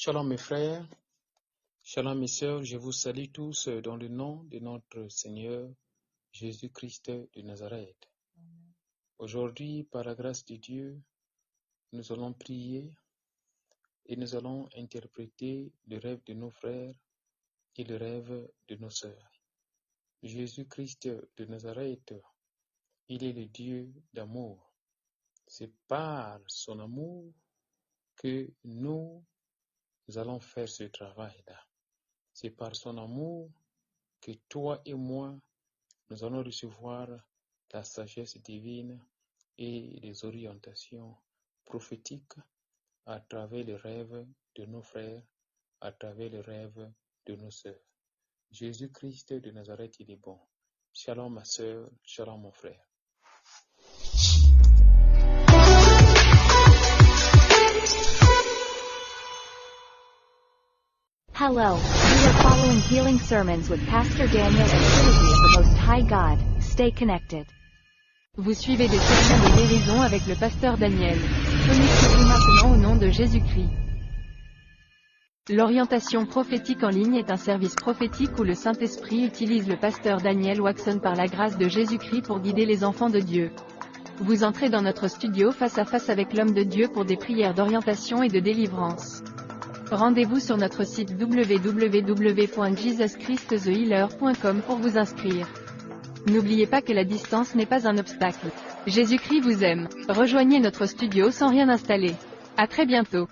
Shalom mes frères, shalom mes sœurs, je vous salue tous dans le nom de notre Seigneur Jésus-Christ de Nazareth. Aujourd'hui, par la grâce de Dieu, nous allons prier et nous allons interpréter le rêve de nos frères et le rêve de nos sœurs. Jésus-Christ de Nazareth, il est le Dieu d'amour. C'est par son amour que nous allons faire ce travail-là. C'est par son amour que toi et moi, nous allons recevoir la sagesse divine et les orientations prophétiques à travers les rêves de nos frères, à travers les rêves de nos sœurs. Jésus-Christ de Nazareth, il est bon. Shalom ma sœur, shalom mon frère. Hello, we are following healing sermons with Pastor Daniel and Trinity of the Most High God. Stay connected. Vous suivez des sermons de guérison avec le pasteur Daniel. Connectez-vous maintenant au nom de Jésus-Christ. L'orientation prophétique en ligne est un service prophétique où le Saint-Esprit utilise le pasteur Daniel Waxon par la grâce de Jésus-Christ pour guider les enfants de Dieu. Vous entrez dans notre studio face à face avec l'homme de Dieu pour des prières d'orientation et de délivrance. Rendez-vous sur notre site www.jesuschristthehealer.com pour vous inscrire. N'oubliez pas que la distance n'est pas un obstacle. Jésus-Christ vous aime. Rejoignez notre studio sans rien installer. À très bientôt.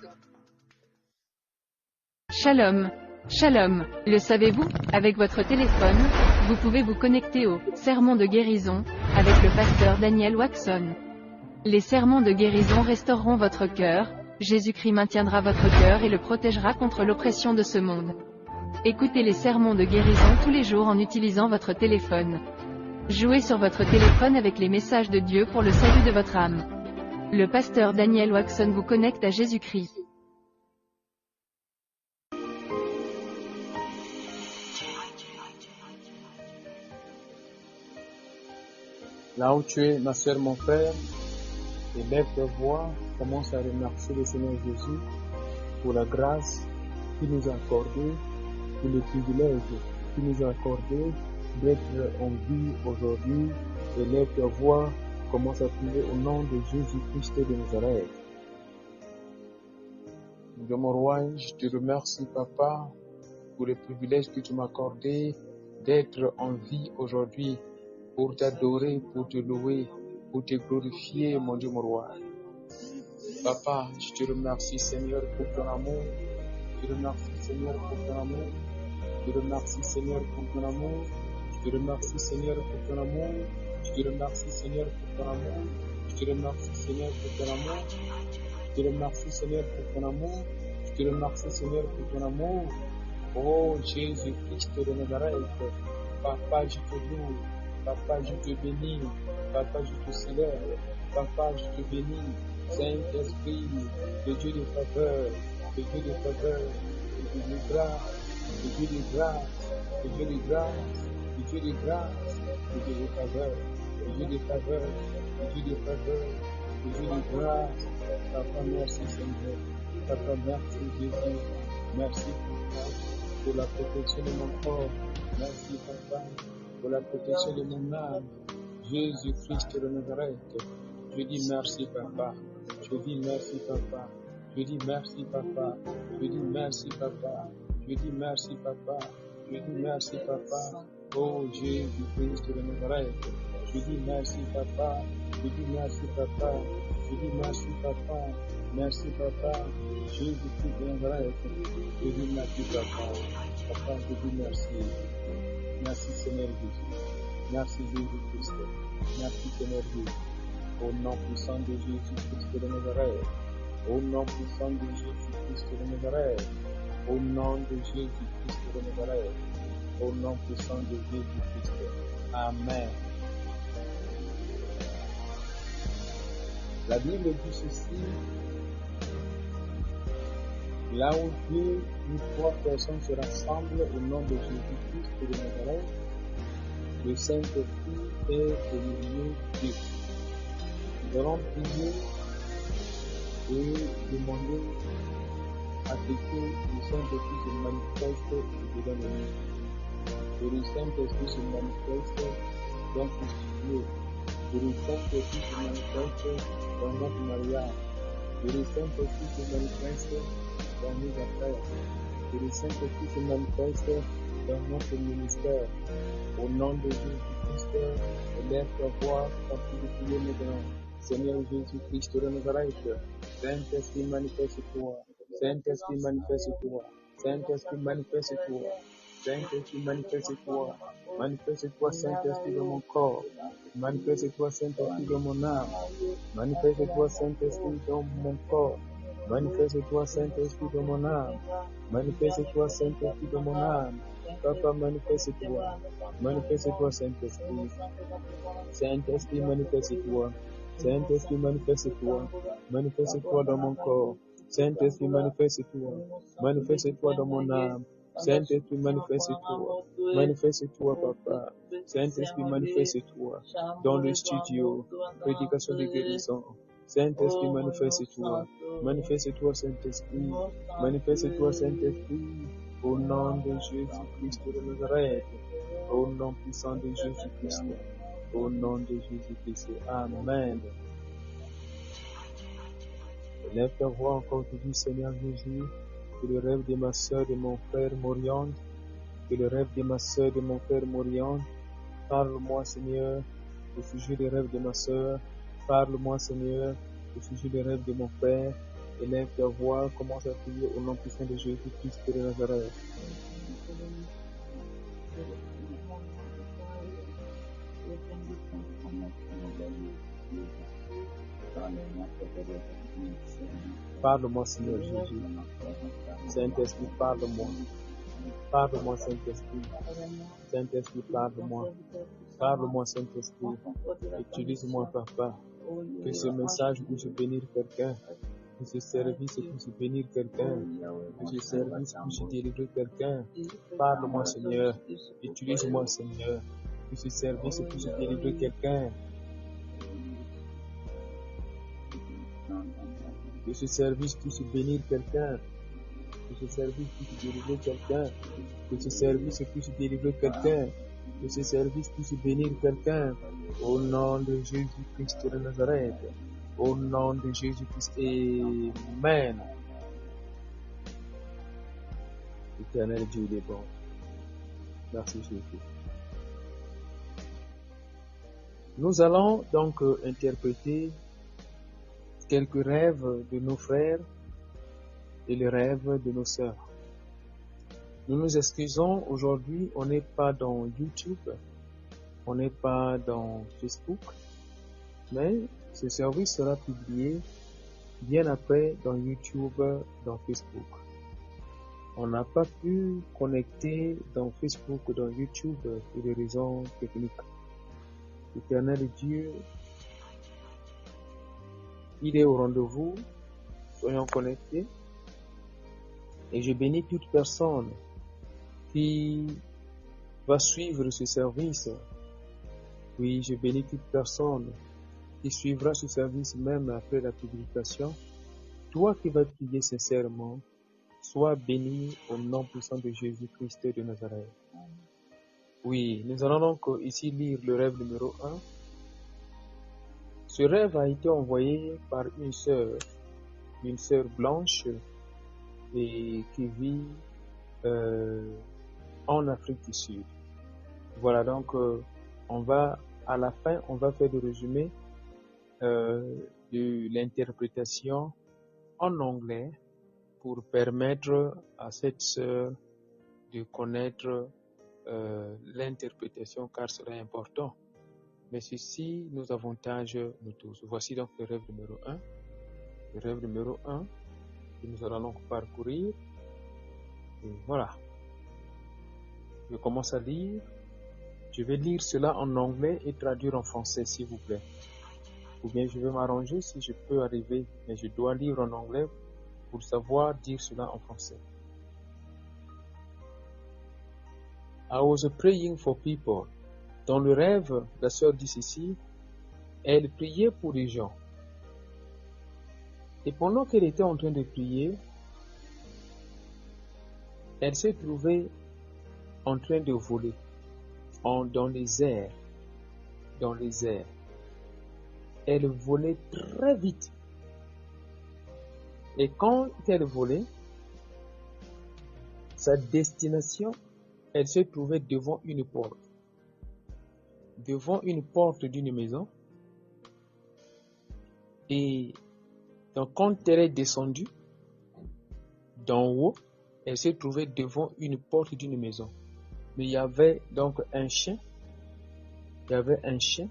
Shalom. Shalom. Le savez-vous? Avec votre téléphone, vous pouvez vous connecter au sermon de guérison avec le pasteur Daniel Waxon. Les sermons de guérison restaureront votre cœur. Jésus-Christ maintiendra votre cœur et le protégera contre l'oppression de ce monde. Écoutez les sermons de guérison tous les jours en utilisant votre téléphone. Jouez sur votre téléphone avec les messages de Dieu pour le salut de votre âme. Le pasteur Daniel Waxon vous connecte à Jésus-Christ. Là où tu es, ma sœur, mon frère, élève ta voix, commence à remercier le Seigneur Jésus pour la grâce qu'il nous a accordée, pour le privilège qu'il nous a accordé d'être en vie aujourd'hui. Élève ta voix, commence à prier au nom de Jésus-Christ de Nazareth. Dieu mon roi, je te remercie, Papa, pour le privilège que tu m'as accordé d'être en vie aujourd'hui, pour t'adorer, pour te louer, pour te glorifier, mon Dieu, mon roi. Papa, je te remercie, Seigneur, pour ton amour. Je te remercie, Seigneur, pour ton amour. Je te remercie, Seigneur, pour ton amour. Je te remercie, Seigneur, pour ton amour. Je te remercie, Seigneur, pour ton amour. Je te remercie, Seigneur, pour ton amour. Je te remercie, Seigneur, pour ton amour. Je te remercie, Seigneur, pour ton amour. Oh, Jésus-Christ de Nazareth. Papa, je te loue. Papa, je te bénis. Papa, je te célèbre. Papa, je te bénis. Saint-Esprit, le Dieu de faveur, le Dieu de faveur, le Dieu de grâce, le Dieu de grâce, le Dieu de grâce, le Dieu de grâce, le Dieu de faveur, le Dieu de faveur, le Dieu de faveur, le Dieu de grâce. Papa, merci Seigneur. Papa, merci Jésus. Merci Papa pour la protection de mon corps. Merci Papa pour la protection de mon âme. Jésus-Christ de Nazareth. Je dis merci Papa. Je dis merci Papa. Je dis merci Papa. Je dis merci Papa. Je dis merci Papa. Je dis merci Papa. Oh Jésus-Christ de Nazareth. Je dis merci Papa. Je dis merci Papa. Je dis merci Papa. Merci Papa. Jésus-Christ de Nazareth. Je dis merci Papa. Papa, je dis merci. Merci Seigneur Jésus. Merci Jésus-Christ. Merci Seigneur Jésus. Au nom puissant de Jésus-Christ de Nazareth. Au nom puissant de Jésus-Christ de Nazareth. Au nom de Jésus-Christ de Nazareth. Au nom puissant de Jésus-Christ. Amen. La Bible dit ceci. Là où deux ou trois personnes se rassemblent au nom de Jésus-Christ de Nazareth, le Saint-Esprit est au milieu d'eux. Nous allons prier et demander à ce que le Saint-Esprit se manifeste au-dedans de nous. Que le Saint-Esprit se manifeste dans ce studio. Que le Saint-Esprit se manifeste dans notre mariage. Que le Saint-Esprit se manifeste dans nos affaires. Que le Saint-Esprit se manifeste dans notre ministère. Au nom de Jésus-Christ, élève ta voix quand tu le prier maintenant. Seigneur Jésus-Christ de Nazareth, Saint-Esprit manifeste-toi. Saint-Esprit manifeste-toi. Saint-Esprit manifeste-toi. Saint-Esprit manifeste-toi. Manifeste-toi, Saint-Esprit, dans mon corps. Manifeste-toi, Saint-Esprit, dans mon âme. Manifeste-toi, Saint-Esprit, dans mon corps. Manifeste-toi, Saint-Esprit, dans mon âme. Manifeste-toi, Saint-Esprit, dans mon âme. Papa, manifeste-toi. Manifeste-toi, Saint-Esprit. Saint-Esprit, manifeste-toi. Saint-Esprit, manifeste-toi. Manifeste-toi dans mon corps. Saint-Esprit, manifeste-toi. Manifeste-toi dans mon âme. Saint-Esprit, manifeste-toi. Manifeste-toi, Papa. Saint-Esprit, manifeste-toi dans le studio. Prédication de guérison. Saint-Esprit, manifeste-toi. Manifeste-toi, Saint-Esprit. Manifeste-toi, Saint-Esprit. Au nom de Jésus-Christ de Nazareth. Au nom puissant de Jésus-Christ. Au nom de Jésus-Christ. Amen. Lève ta voix encore aujourd'hui, Seigneur Jésus. Que le rêve de ma soeur, de mon frère m'oriente. Que le rêve de ma soeur, de mon frère m'oriente. Parle-moi, Seigneur, au sujet des rêves de ma soeur. Parle-moi, Seigneur, au sujet des rêves de mon frère. Élève ta voix, commence à prier au nom puissant de Jésus-Christ de Nazareth. Parle-moi, Seigneur Jésus. Saint-Esprit, parle-moi. Parle-moi, Saint-Esprit. Saint-Esprit, parle-moi. Parle-moi, Saint-Esprit. Utilise-moi, Papa. Que ce message puisse bénir quelqu'un. Que ce service puisse bénir quelqu'un. Que ce service puisse délivrer quelqu'un. Parle-moi, Seigneur. Utilise-moi, Seigneur. Que ce service puisse délivrer quelqu'un. Que ce service puisse bénir quelqu'un. Que ce service puisse délivrer quelqu'un. Que ce service puisse délivrer quelqu'un. Que ce service puisse bénir quelqu'un. Au nom de Jésus-Christ de Nazareth. Au nom de Jésus-Christ. Amen. Éternel Dieu, il est bon. Merci Jésus. Nous allons donc interpréter quelques rêves de nos frères et les rêves de nos sœurs. Nous nous excusons, aujourd'hui on n'est pas dans YouTube, on n'est pas dans Facebook, mais ce service sera publié bien après dans YouTube, dans Facebook. On n'a pas pu connecter dans Facebook ou dans YouTube pour des raisons techniques. Éternel Dieu, il est au rendez-vous, soyons connectés. Et je bénis toute personne qui va suivre ce service. Oui, je bénis toute personne qui suivra ce service même après la publication. Toi qui vas prier sincèrement, sois béni au nom puissant de Jésus-Christ de Nazareth. Oui, nous allons donc ici lire le rêve numéro 1. Ce rêve a été envoyé par une sœur blanche et qui vit en Afrique du Sud. Voilà, donc à la fin, on va faire le résumé de l'interprétation en anglais pour permettre à cette sœur de connaître l'interprétation car cela est important. Mais ceci nous avantage nous tous. Voici donc le rêve numéro 1. Le rêve numéro 1 que nous allons donc parcourir. Et voilà. Je commence à lire. Je vais lire cela en anglais et traduire en français, s'il vous plaît. Ou bien je vais m'arranger si je peux arriver, mais je dois lire en anglais pour savoir dire cela en français. I was praying for people. Dans le rêve, la sœur dit ceci, elle priait pour les gens. Et pendant qu'elle était en train de prier, Elle se trouvait en train de voler dans les airs. Dans les airs. Elle volait très vite. Et quand elle volait, sa destination, elle se trouvait devant une porte. Devant une porte d'une maison. Et donc quand elle est descendue d'en haut, elle se trouvait devant une porte d'une maison. Mais il y avait donc un chien. Il y avait un chien.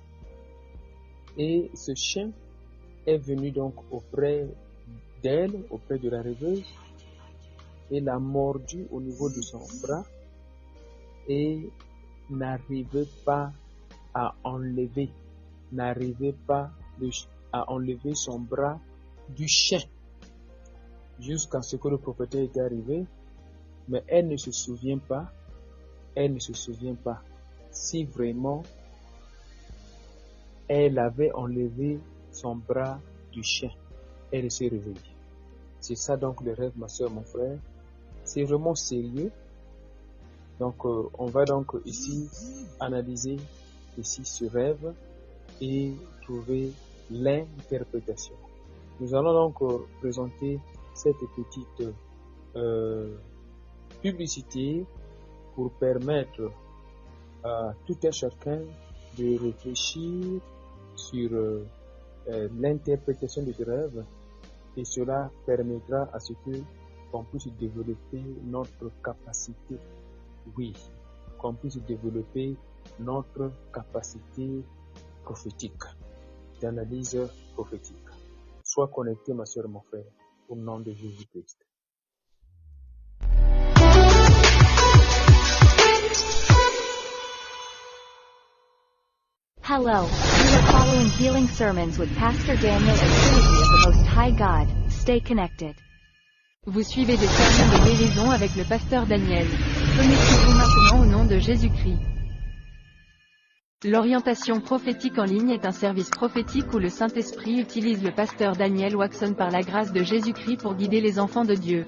Et ce chien est venu donc auprès d'elle, auprès de la rêveuse, et l'a mordu au niveau de son bras et n'arrivait pas à enlever son bras du chien jusqu'à ce que le propriétaire était arrivé, mais elle ne se souvient pas si vraiment elle avait enlevé son bras du chien. Elle s'est réveillée. C'est ça donc le rêve, ma soeur, mon frère. C'est vraiment sérieux. Donc on va donc ici analyser ici ce rêve et trouver l'interprétation. Nous allons donc présenter cette petite publicité pour permettre à tout un chacun de réfléchir sur l'interprétation de ce rêve, et cela permettra à ce que qu'on puisse développer notre capacité, qu'on puisse développer notre capacité prophétique, d'analyse prophétique. Sois connecté, ma soeur, mon frère, au nom de Jésus-Christ. Hello, you are following Healing Sermons with Pastor Daniel and Trinity of the Most High God. Stay connected. Vous suivez des sermons de guérison avec le pasteur Daniel. Connectez-vous maintenant au nom de Jésus-Christ. L'orientation prophétique en ligne est un service prophétique où le Saint-Esprit utilise le pasteur Daniel Waxon par la grâce de Jésus-Christ pour guider les enfants de Dieu.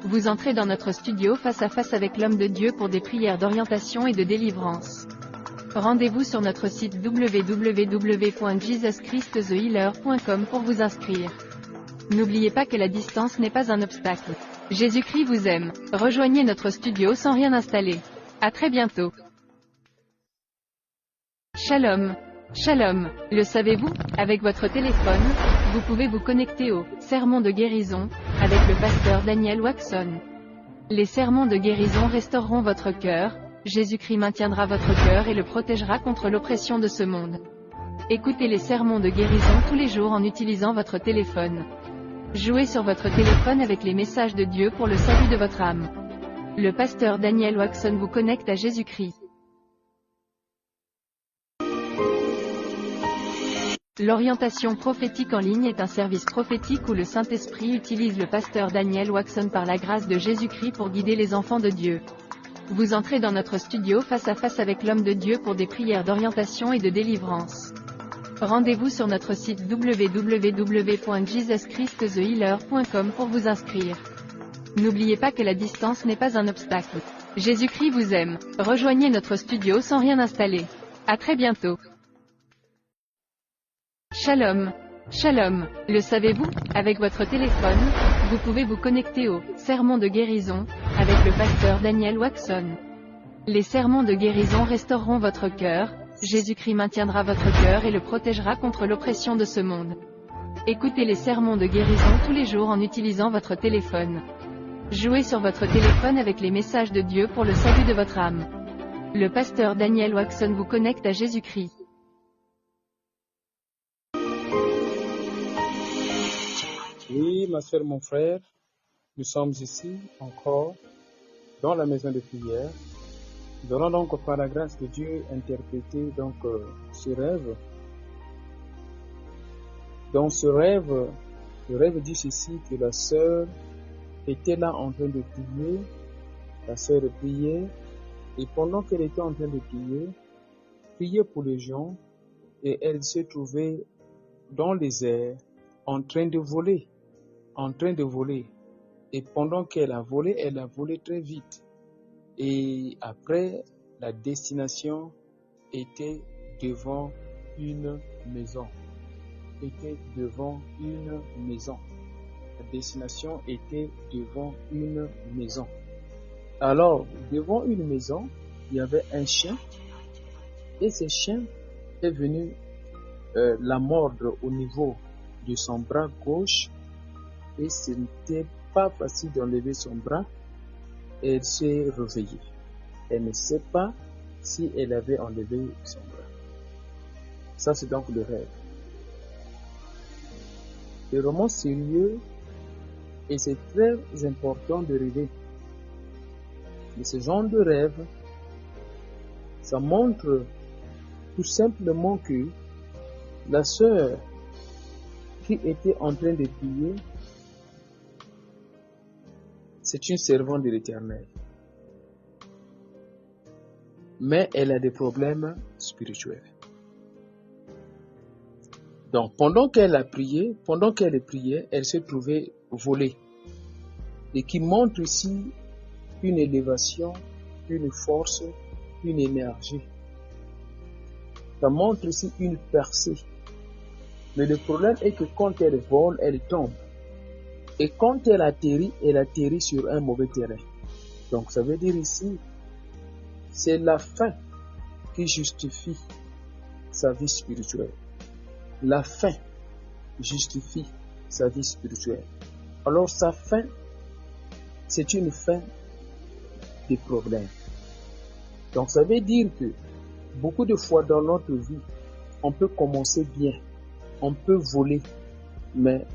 Vous entrez dans notre studio face à face avec l'homme de Dieu pour des prières d'orientation et de délivrance. Rendez-vous sur notre site www.jesuschristthehealer.com pour vous inscrire. N'oubliez pas que la distance n'est pas un obstacle. Jésus-Christ vous aime. Rejoignez notre studio sans rien installer. À très bientôt. Shalom. Shalom. Le savez-vous? Avec votre téléphone, vous pouvez vous connecter au sermon de guérison avec le pasteur Daniel Waxon. Les sermons de guérison restaureront votre cœur. Jésus-Christ maintiendra votre cœur et le protégera contre l'oppression de ce monde. Écoutez les sermons de guérison tous les jours en utilisant votre téléphone. Jouez sur votre téléphone avec les messages de Dieu pour le salut de votre âme. Le pasteur Daniel Waxon vous connecte à Jésus-Christ. L'orientation prophétique en ligne est un service prophétique où le Saint-Esprit utilise le pasteur Daniel Waxon par la grâce de Jésus-Christ pour guider les enfants de Dieu. Vous entrez dans notre studio face à face avec l'homme de Dieu pour des prières d'orientation et de délivrance. Rendez-vous sur notre site www.jesuschristthehealer.com pour vous inscrire. N'oubliez pas que la distance n'est pas un obstacle. Jésus-Christ vous aime. Rejoignez notre studio sans rien installer. À très bientôt. Shalom. Shalom. Le savez-vous? Avec votre téléphone, vous pouvez vous connecter au sermon de guérison avec le pasteur Daniel Waxon. Les sermons de guérison restaureront votre cœur. Jésus-Christ maintiendra votre cœur et le protégera contre l'oppression de ce monde. Écoutez les sermons de guérison tous les jours en utilisant votre téléphone. Jouez sur votre téléphone avec les messages de Dieu pour le salut de votre âme. Le pasteur Daniel Waxon vous connecte à Jésus-Christ. Oui, ma soeur, mon frère, nous sommes ici encore dans la maison de prière. Nous allons donc par la grâce de Dieu interpréter donc ce rêve. Dans ce rêve, le rêve dit ceci, que la sœur était là en train de prier. La sœur priait, et pendant qu'elle était en train de prier pour les gens, et elle se trouvait dans les airs en train de voler. Et pendant qu'elle a volé très vite. Et après, la destination était devant une maison. La destination était devant une maison. Alors, devant une maison, il y avait un chien. Et ce chien est venu la mordre au niveau de son bras gauche. Et ce n'était pas facile d'enlever son bras. Et elle s'est réveillée. Elle ne sait pas si elle avait enlevé son bras. Ça, c'est donc le rêve. C'est vraiment sérieux et c'est très important de rêver. Mais ce genre de rêve, ça montre tout simplement que la sœur qui était en train de prier, c'est une servante de l'Éternel. Mais elle a des problèmes spirituels. Donc, pendant qu'elle priait, elle s'est trouvée volée. Et qui montre ici une élévation, une force, une énergie. Ça montre ici une percée. Mais le problème est que quand elle vole, elle tombe. Et quand elle atterrit sur un mauvais terrain. Donc, ça veut dire ici, c'est la fin qui justifie sa vie spirituelle. La fin justifie sa vie spirituelle. Alors sa fin, c'est une fin des problèmes. Donc ça veut dire que beaucoup de fois dans notre vie, on peut commencer bien, on peut voler, mais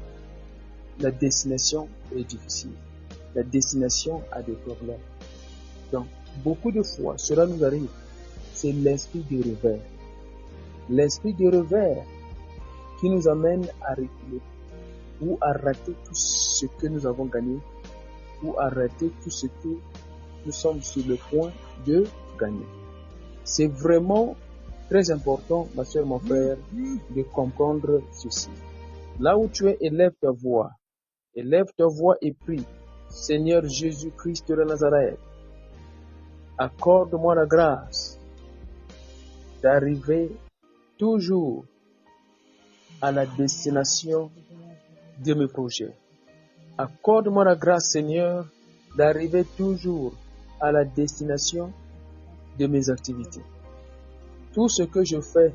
la destination est difficile. La destination a des problèmes. Donc beaucoup de fois, cela nous arrive. C'est l'esprit de revers. L'esprit de revers qui nous amène à reculer ou à rater tout ce que nous avons gagné ou à rater tout ce que nous sommes sur le point de gagner. C'est vraiment très important, ma soeur, mon frère, de comprendre ceci. Là où tu es, élève ta voix et prie. Seigneur Jésus-Christ de Nazareth, accorde-moi la grâce d'arriver toujours à la destination de mes projets. Accorde-moi la grâce, Seigneur, d'arriver toujours à la destination de mes activités. Tout ce que je fais,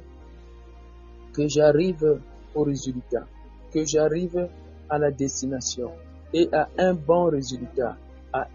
que j'arrive au résultat, que j'arrive à la destination et à un bon résultat, à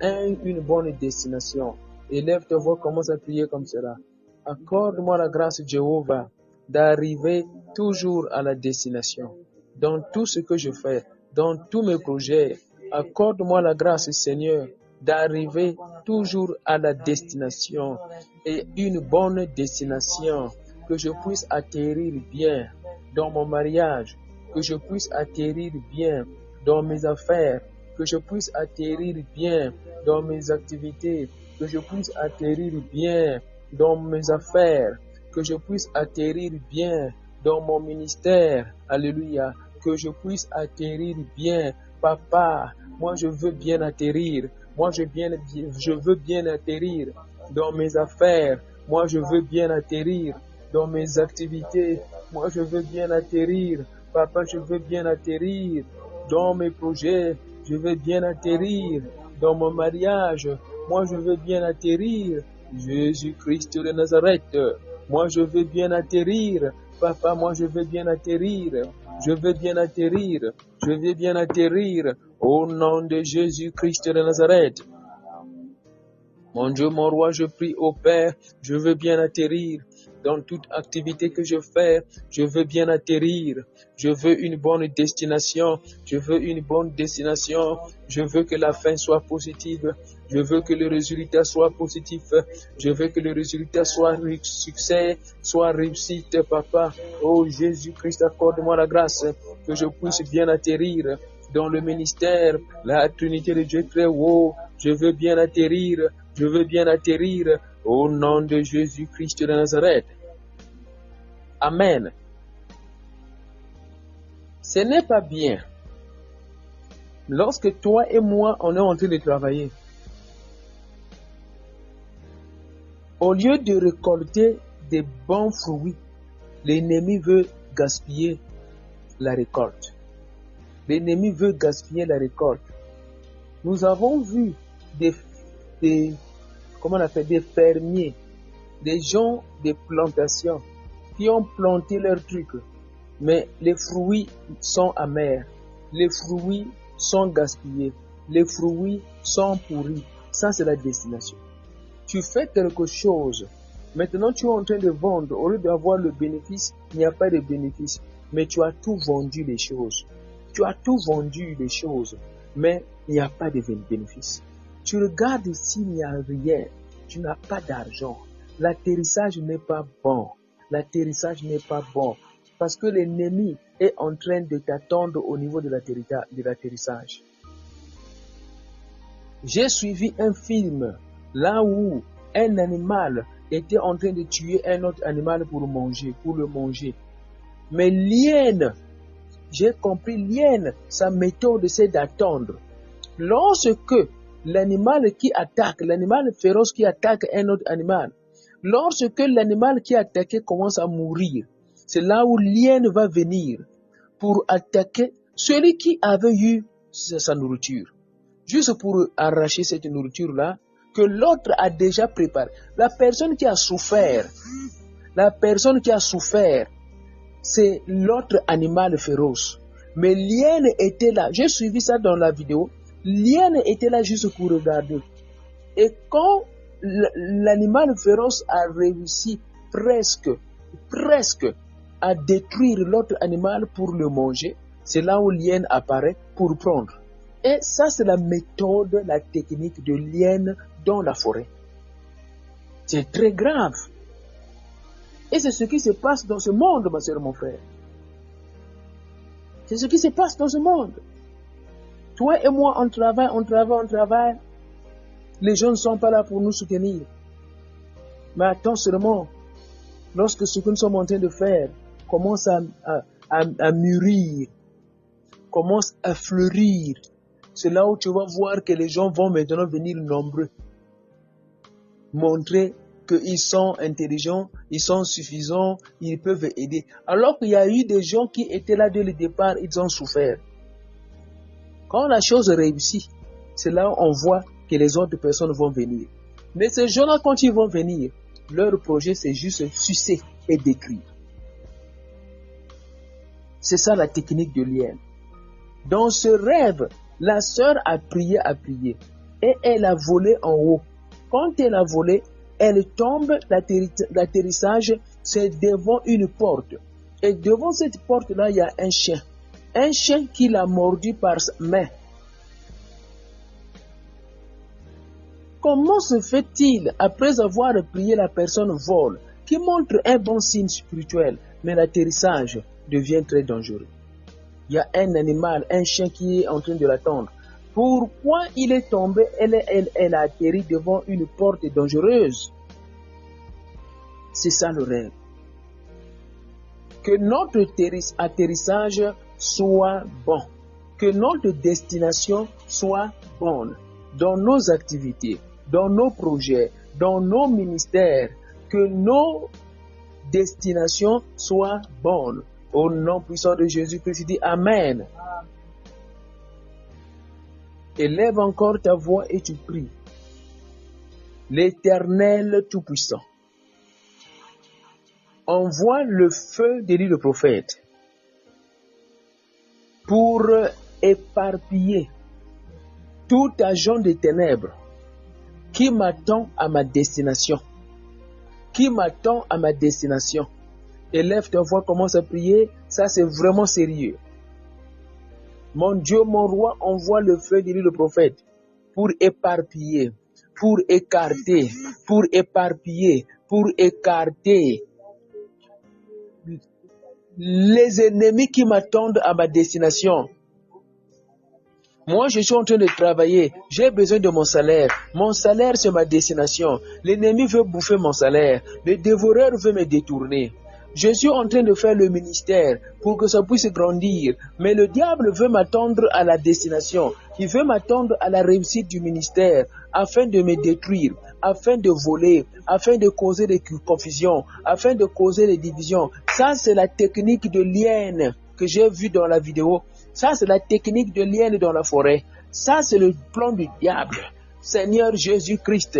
une bonne destination. Élève ta voix, commence à prier comme cela. Accorde-moi la grâce, Jéhovah, d'arriver toujours à la destination. Dans tout ce que je fais, dans tous mes projets, accorde-moi la grâce, Seigneur, d'arriver toujours à la destination et une bonne destination, que je puisse atterrir bien dans mon mariage, que je puisse atterrir bien dans mes affaires, que je puisse atterrir bien dans mes activités, que je puisse atterrir bien dans mes affaires, que je puisse atterrir bien dans mon ministère, alléluia, que je puisse atterrir bien, papa, moi je veux bien atterrir, je veux bien atterrir dans mes affaires, moi je veux bien atterrir dans mes activités, moi je veux bien atterrir, papa je veux bien atterrir dans mes projets, je veux bien atterrir dans mon mariage, moi je veux bien atterrir, Jésus-Christ de Nazareth, moi je veux bien atterrir, papa moi je veux bien atterrir, je veux bien atterrir, je veux bien atterrir, au nom de Jésus-Christ de Nazareth. Mon Dieu, mon roi, je prie au Père, je veux bien atterrir. Dans toute activité que je fais, je veux bien atterrir. Je veux une bonne destination. Je veux une bonne destination. Je veux que la fin soit positive. Je veux que le résultat soit positif. Je veux que le résultat soit succès, soit réussite, papa. Oh Jésus-Christ, accorde-moi la grâce que je puisse bien atterrir dans le ministère, la Trinité de Dieu très haut. Je veux bien atterrir. Je veux bien atterrir au nom de Jésus-Christ de Nazareth. Amen. Ce n'est pas bien Lorsque toi et moi, on est en train de travailler, au lieu de récolter des bons fruits, l'ennemi veut gaspiller la récolte. L'ennemi veut gaspiller la récolte. Nous avons vu des fermiers, des gens de plantations qui ont planté leurs trucs, mais les fruits sont amers, les fruits sont gaspillés, les fruits sont pourris. Ça, c'est la destination. Tu fais quelque chose, maintenant tu es en train de vendre, au lieu d'avoir le bénéfice, il n'y a pas de bénéfice, mais tu as tout vendu les choses. Tu as tout vendu les choses, mais il n'y a pas de bénéfice. Tu regardes s'il n'y a rien, tu n'as pas d'argent. L'atterrissage n'est pas bon. L'atterrissage n'est pas bon parce que l'ennemi est en train de t'attendre au niveau de l'atterrissage. J'ai suivi un film là où un animal était en train de tuer un autre animal pour le manger. Mais l'hyène, j'ai compris, l'hyène, sa méthode c'est d'attendre. Lorsque l'animal qui attaque, l'animal féroce qui attaque un autre animal, lorsque l'animal qui est attaqué commence à mourir, c'est là où l'hyène va venir pour attaquer celui qui avait eu sa nourriture. Juste pour arracher cette nourriture-là, que l'autre a déjà préparé. La personne qui a souffert, c'est l'autre animal féroce. Mais l'hyène était là. J'ai suivi ça dans la vidéo. L'hyène était là juste pour regarder. Et quand l'animal féroce a réussi presque à détruire l'autre animal pour le manger, c'est là où l'hyène apparaît pour prendre. Et ça, c'est la méthode, la technique de l'hyène dans la forêt. C'est très grave. Et c'est ce qui se passe dans ce monde, ma soeur, mon frère. C'est ce qui se passe dans ce monde. Toi et moi, on travaille. Les gens ne sont pas là pour nous soutenir. Mais attends seulement, lorsque ce que nous sommes en train de faire commence à mûrir, commence à fleurir, c'est là où tu vas voir que les gens vont maintenant venir nombreux. Montrer qu'ils sont intelligents, ils sont suffisants, ils peuvent aider. Alors qu'il y a eu des gens qui étaient là dès le départ, ils ont souffert. Quand la chose réussit, c'est là où on voit que les autres personnes vont venir. Mais ces gens-là, quand ils vont venir, leur projet, c'est juste sucer et détruire. C'est ça la technique de l'hyène. Dans ce rêve, la sœur a prié et elle a volé en haut. Quand elle a volé, elle tombe, l'atterrissage, c'est devant une porte. Et devant cette porte-là, il y a un chien qui l'a mordu par sa main. Comment se fait-il, après avoir prié, la personne vole, qui montre un bon signe spirituel, mais l'atterrissage devient très dangereux? Il y a un animal, un chien qui est en train de l'attendre. Pourquoi il est tombé? Elle a atterri devant une porte dangereuse. C'est ça le rêve. Que notre atterrissage soit bon. Que notre destination soit bonne. Dans nos activités, dans nos projets, dans nos ministères. Que nos destinations soient bonnes. Au nom puissant de Jésus-Christ, dis Amen. Élève encore ta voix et tu pries. L'Éternel Tout-Puissant, envoie le feu d'Élie le prophète pour éparpiller tout agent des ténèbres qui m'attend à ma destination. Élève ta voix, commence à prier, ça c'est vraiment sérieux. Mon Dieu, mon roi, envoie le feu d'Élie le prophète pour éparpiller, pour écarter les ennemis qui m'attendent à ma destination. Moi, je suis en train de travailler. J'ai besoin de mon salaire. Mon salaire, c'est ma destination. L'ennemi veut bouffer mon salaire. Le dévoreur veut me détourner. Je suis en train de faire le ministère pour que ça puisse grandir. Mais le diable veut m'attendre à la destination. Il veut m'attendre à la réussite du ministère afin de me détruire, afin de voler, afin de causer des confusions, afin de causer des divisions. Ça, c'est la technique de l'hyène que j'ai vue dans la vidéo. Ça, c'est la technique de l'hyène dans la forêt. Ça, c'est le plan du diable. Seigneur Jésus-Christ,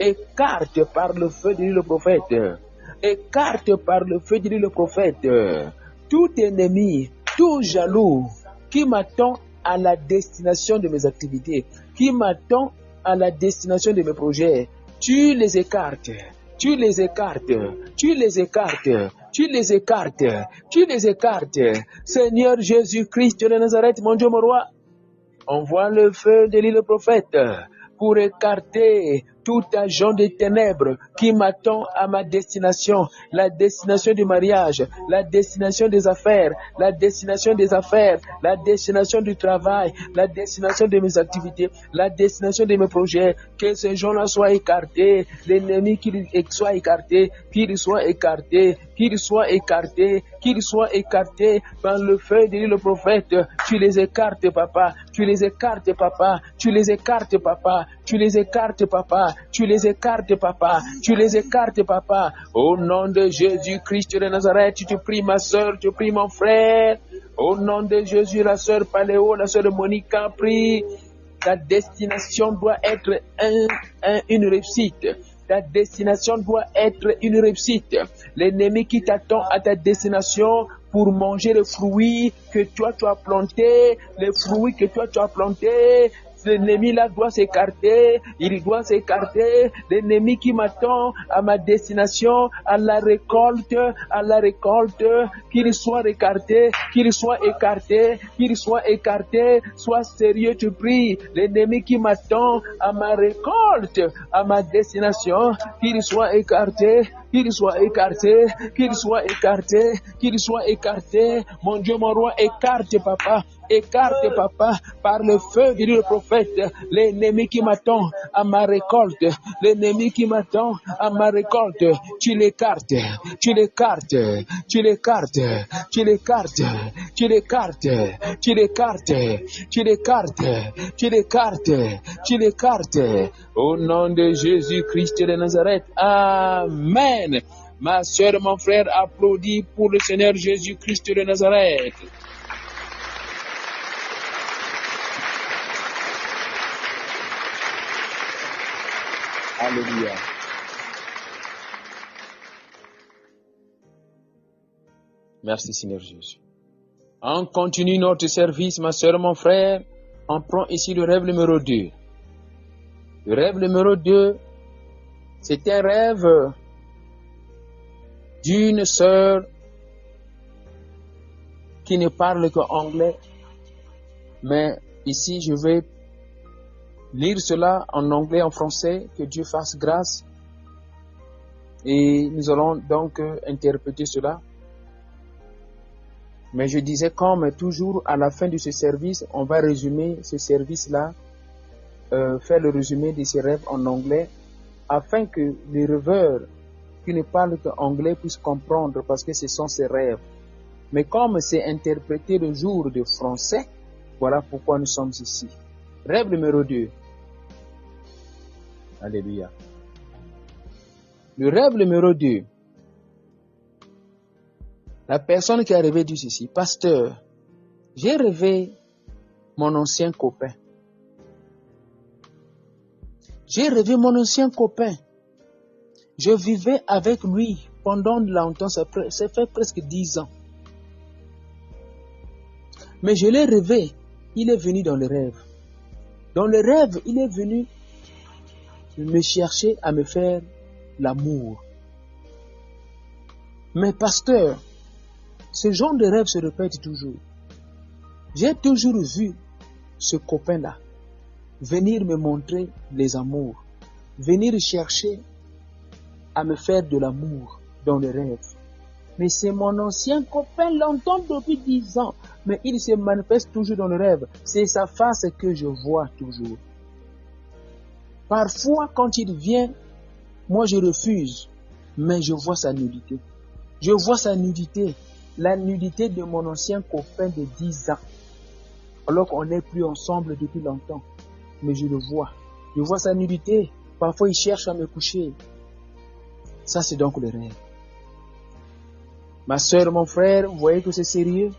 écarte par le feu de le prophète. Écarte par le feu de le prophète tout ennemi, tout jaloux qui m'attend à la destination de mes activités, qui m'attend à la destination de mes projets. Tu les écartes, tu les écartes, tu les écartes, tu les écartes, tu les écartes. Seigneur Jésus-Christ de Nazareth, mon Dieu, mon roi, envoie le feu de le prophète pour écarter tout agent des ténèbres qui m'attend à ma destination, la destination du mariage, la destination des affaires, la destination des affaires, la destination du travail, la destination de mes activités, la destination de mes projets, que ces gens-là soient écartés, l'ennemi qu'il soit écarté, qu'il soit écarté, qu'il soit écarté, qu'il soit écarté par le feu de le prophète. Tu les écartes, papa, tu les écartes, papa, tu les écartes, papa, tu les écartes, papa, tu les écartes, papa, tu les écartes, papa. Au nom de Jésus-Christ de Nazareth, tu pries ma soeur, tu pries mon frère. Au nom de Jésus, la soeur Paléo, la soeur Monica, prie. Ta destination doit être une réussite. Ta destination doit être une réussite. L'ennemi qui t'attend à ta destination pour manger les fruits que toi tu as plantés, les fruits que toi tu as plantés, l'ennemi là doit s'écarter, il doit s'écarter. L'ennemi qui m'attend à ma destination, à la récolte, qu'il soit écarté, qu'il soit écarté, qu'il soit écarté. Sois sérieux, tu pries. L'ennemi qui m'attend à ma récolte, à ma destination, qu'il soit écarté, qu'il soit écarté, qu'il soit écarté, qu'il soit écarté. Mon Dieu, mon roi, écarte, papa. Écarte, papa, par le feu du prophète, l'ennemi qui m'attend à ma récolte, l'ennemi qui m'attend à ma récolte, tu l'écartes, tu l'écartes, tu l'écartes, tu l'écartes, tu l'écartes, tu l'écartes, tu l'écartes, tu l'écartes, tu l'écartes, au nom de Jésus-Christ de Nazareth. Amen. Ma soeur, mon frère, applaudis pour le Seigneur Jésus-Christ de Nazareth. Alléluia. Merci Seigneur Jésus. On continue notre service, ma soeur, mon frère. On prend ici le rêve numéro 2. Le rêve numéro 2, c'est un rêve d'une sœur qui ne parle qu'anglais. Mais ici, je vais lire cela en anglais, en français, que Dieu fasse grâce. Et nous allons donc interpréter cela. Mais je disais, comme toujours, à la fin de ce service, on va résumer ce service-là, faire le résumé de ces rêves en anglais, afin que les rêveurs qui ne parlent qu'anglais puissent comprendre, parce que ce sont ces rêves. Mais comme c'est interprété le jour de français, voilà pourquoi nous sommes ici. Rêve numéro 2. Alléluia. Le rêve numéro 2. La personne qui a rêvé dit ceci: Pasteur, j'ai rêvé mon ancien copain. J'ai rêvé mon ancien copain. Je vivais avec lui pendant longtemps, ça fait presque 10 ans. Mais je l'ai rêvé, il est venu dans le rêve. Dans le rêve, il est venu me chercher à me faire l'amour. Mais pasteur, ce genre de rêve se répète toujours. J'ai toujours vu ce copain-là venir me montrer les amours, venir chercher à me faire de l'amour dans le rêve. Mais c'est mon ancien copain, longtemps depuis 10 ans. Mais il se manifeste toujours dans le rêve. C'est sa face que je vois toujours. Parfois, quand il vient, moi je refuse. Mais je vois sa nudité. Je vois sa nudité, la nudité de mon ancien copain de 10 ans, alors qu'on n'est plus ensemble depuis longtemps. Mais je le vois. Je vois sa nudité. Parfois, il cherche à me coucher. Ça, c'est donc le rêve. Ma soeur, mon frère, vous voyez que c'est sérieux?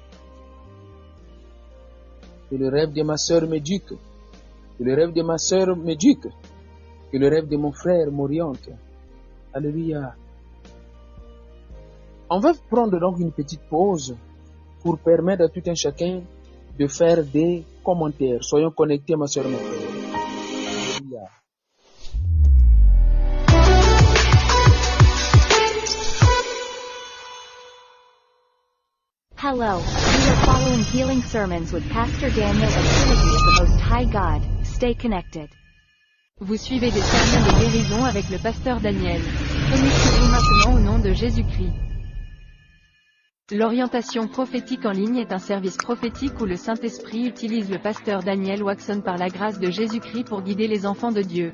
Que le rêve de ma soeur m'éduque. Que le rêve de ma soeur m'éduque. Que le rêve de mon frère m'oriente. Alléluia. On va prendre donc une petite pause pour permettre à tout un chacun de faire des commentaires. Soyons connectés, ma soeur, mon frère. Alléluia. Hello, you are following Healing Sermons with Pastor Daniel and Trinity of the Most High God. Stay connected. Vous suivez des sermons de guérison avec le pasteur Daniel. Connectez-vous maintenant au nom de Jésus-Christ. L'orientation prophétique en ligne est un service prophétique où le Saint-Esprit utilise le pasteur Daniel Waxon par la grâce de Jésus-Christ pour guider les enfants de Dieu.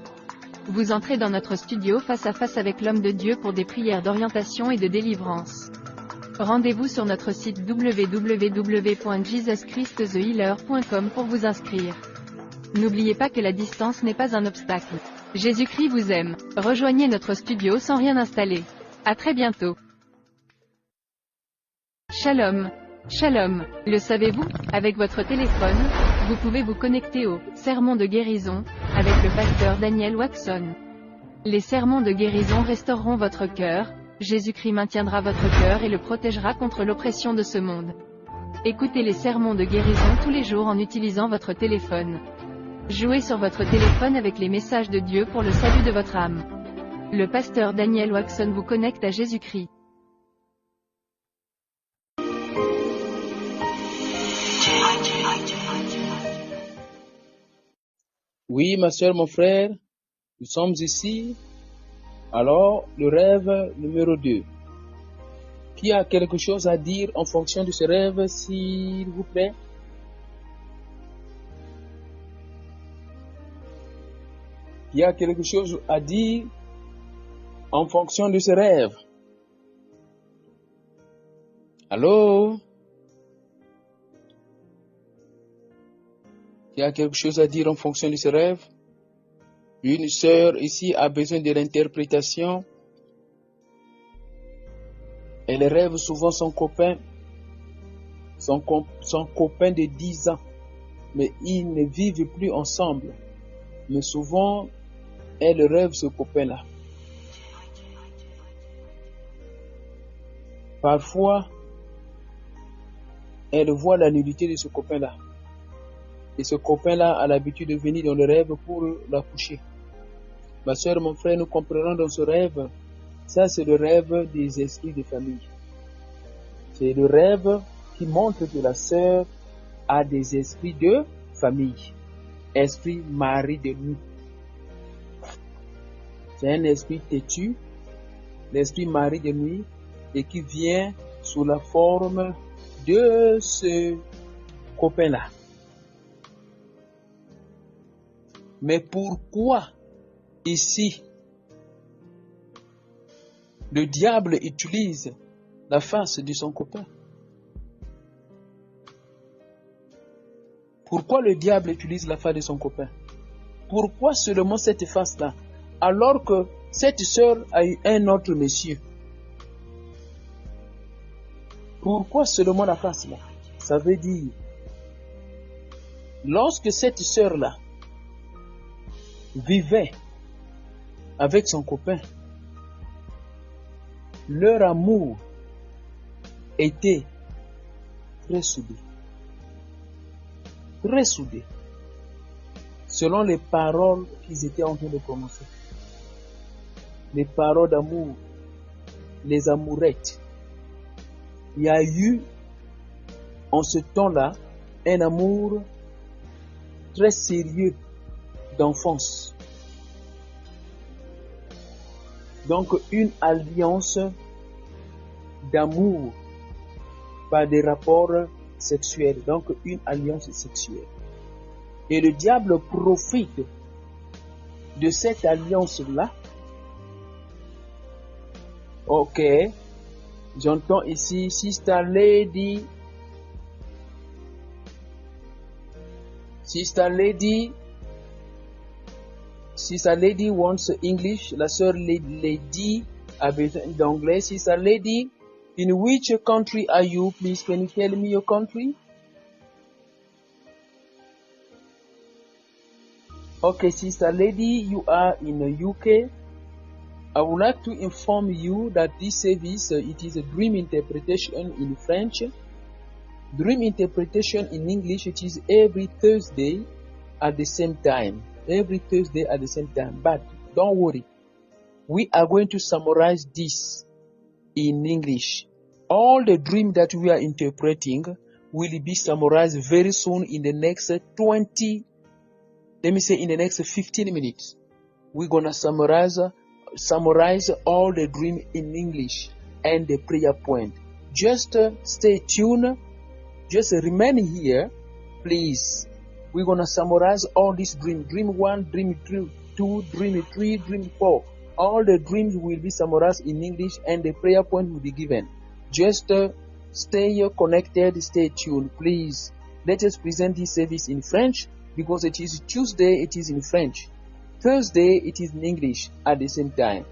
Vous entrez dans notre studio face à face avec l'homme de Dieu pour des prières d'orientation et de délivrance. Rendez-vous sur notre site www.jesuschristthehealer.com pour vous inscrire. N'oubliez pas que la distance n'est pas un obstacle. Jésus-Christ vous aime. Rejoignez notre studio sans rien installer. À très bientôt. Shalom. Shalom. Le savez-vous? Avec votre téléphone, vous pouvez vous connecter au sermon de guérison avec le pasteur Daniel Waxon. Les sermons de guérison restaureront votre cœur. Jésus-Christ maintiendra votre cœur et le protégera contre l'oppression de ce monde. Écoutez les sermons de guérison tous les jours en utilisant votre téléphone. Jouez sur votre téléphone avec les messages de Dieu pour le salut de votre âme. Le pasteur Daniel Waxon vous connecte à Jésus-Christ. Oui, ma soeur, mon frère, nous sommes ici. Alors, le rêve numéro 2. Qui a quelque chose à dire en fonction de ce rêve, s'il vous plaît? Qui a quelque chose à dire en fonction de ce rêve? Allô? Qui a quelque chose à dire en fonction de ce rêve? Une sœur ici a besoin de l'interprétation. Elle rêve souvent son copain de 10 ans. Mais ils ne vivent plus ensemble. Mais souvent, elle rêve ce copain-là. Parfois, elle voit la nudité de ce copain-là. Et ce copain-là a l'habitude de venir dans le rêve pour la coucher. Ma soeur, mon frère, nous comprenons dans ce rêve, ça c'est le rêve des esprits de famille. C'est le rêve qui montre que la sœur a des esprits de famille. Esprit mari de nuit. C'est un esprit têtu, l'esprit mari de nuit, et qui vient sous la forme de ce copain-là. Mais pourquoi ici le diable utilise la face de son copain? Pourquoi le diable utilise la face de son copain? Pourquoi seulement cette face-là? Alors que cette sœur a eu un autre monsieur. Pourquoi seulement la face-là? Ça veut dire, lorsque cette sœur-là vivait avec son copain, leur amour était très soudé. Très soudé. Selon les paroles qu'ils étaient en train de prononcer. Les paroles d'amour, les amourettes. Il y a eu, en ce temps-là, un amour très sérieux d'enfance. Donc, une alliance d'amour par des rapports sexuels. Donc, une alliance sexuelle. Et le diable profite de cette alliance-là. Ok. J'entends ici Sister Lady. Sister Lady wants English. La sœur Lady a besoin d'anglais. Sister Lady, in which country are you? Please, can you tell me your country? Okay, Sister Lady, you are in the UK. I would like to inform you that this service, it is a dream interpretation in French. Dream interpretation in English, it is every Thursday at the same time. Every Thursday at the same time. But don't worry. We are going to summarize this in English. All the dreams that we are interpreting will be summarized very soon in the next 15 minutes. We're going to summarize all the dream in English and the prayer point. Just stay tuned. Just remain here, please. We're going to summarize all these dreams. Dream 1, dream 2, dream 3, dream 4. All the dreams will be summarized in English and the prayer point will be given. Just stay connected, stay tuned, please. Let us present this service in French because it is Tuesday, it is in French. Thursday, it is in English at the same time.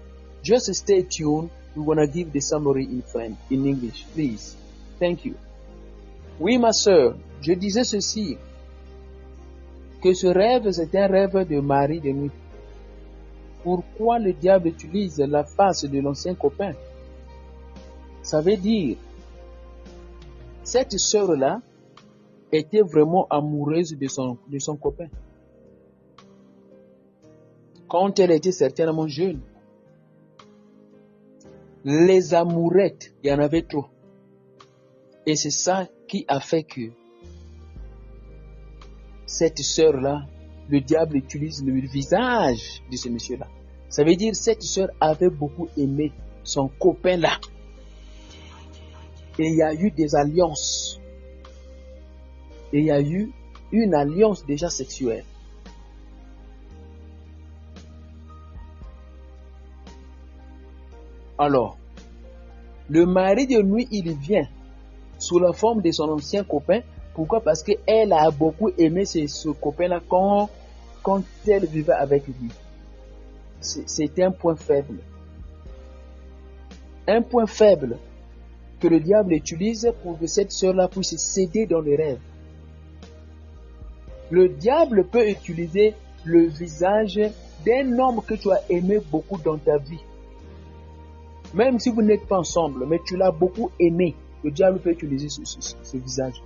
Just stay tuned. We're going to give the summary in French, in English, please. Thank you. Oui, ma sœur, je disais ceci, que ce rêve, c'est un rêve de mari de nuit. Pourquoi le diable utilise la face de l'ancien copain? Ça veut dire, cette sœur-là était vraiment amoureuse de son copain. Quand elle était certainement jeune, les amourettes, il y en avait trop. Et c'est ça qui a fait que cette sœur-là, le diable utilise le visage de ce monsieur-là. Ça veut dire cette sœur avait beaucoup aimé son copain-là. Et il y a eu des alliances. Et il y a eu une alliance déjà sexuelle. Alors, le mari de nuit, il vient sous la forme de son ancien copain. Pourquoi? Parce qu'elle a beaucoup aimé ce copain-là quand elle vivait avec lui. C'est un point faible. Un point faible que le diable utilise pour que cette sœur-là puisse céder dans les rêves. Le diable peut utiliser le visage d'un homme que tu as aimé beaucoup dans ta vie. Même si vous n'êtes pas ensemble, mais tu l'as beaucoup aimé, le diable peut utiliser ce visage.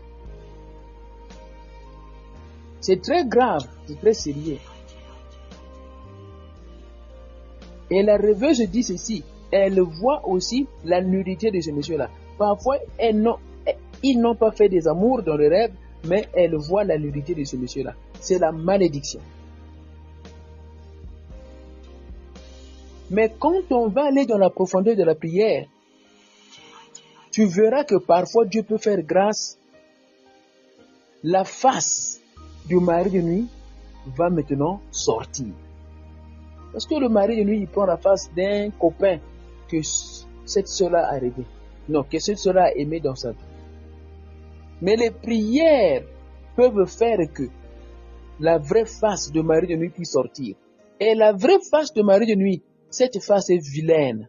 C'est très grave, c'est très sérieux. Et la rêveuse dit ceci, elle voit aussi la nudité de ce monsieur-là. Parfois, ils n'ont pas fait des amours dans le rêve, mais elle voit la nudité de ce monsieur-là. C'est la malédiction. Mais quand on va aller dans la profondeur de la prière, tu verras que parfois Dieu peut faire grâce. La face du mari de nuit va maintenant sortir. Parce que le mari de nuit, il prend la face d'un copain que cette sœur-là a rêvé. Non, que cette sœur-là a aimé dans sa vie. Mais les prières peuvent faire que la vraie face du mari de nuit puisse sortir. Et la vraie face du mari de nuit, cette face est vilaine.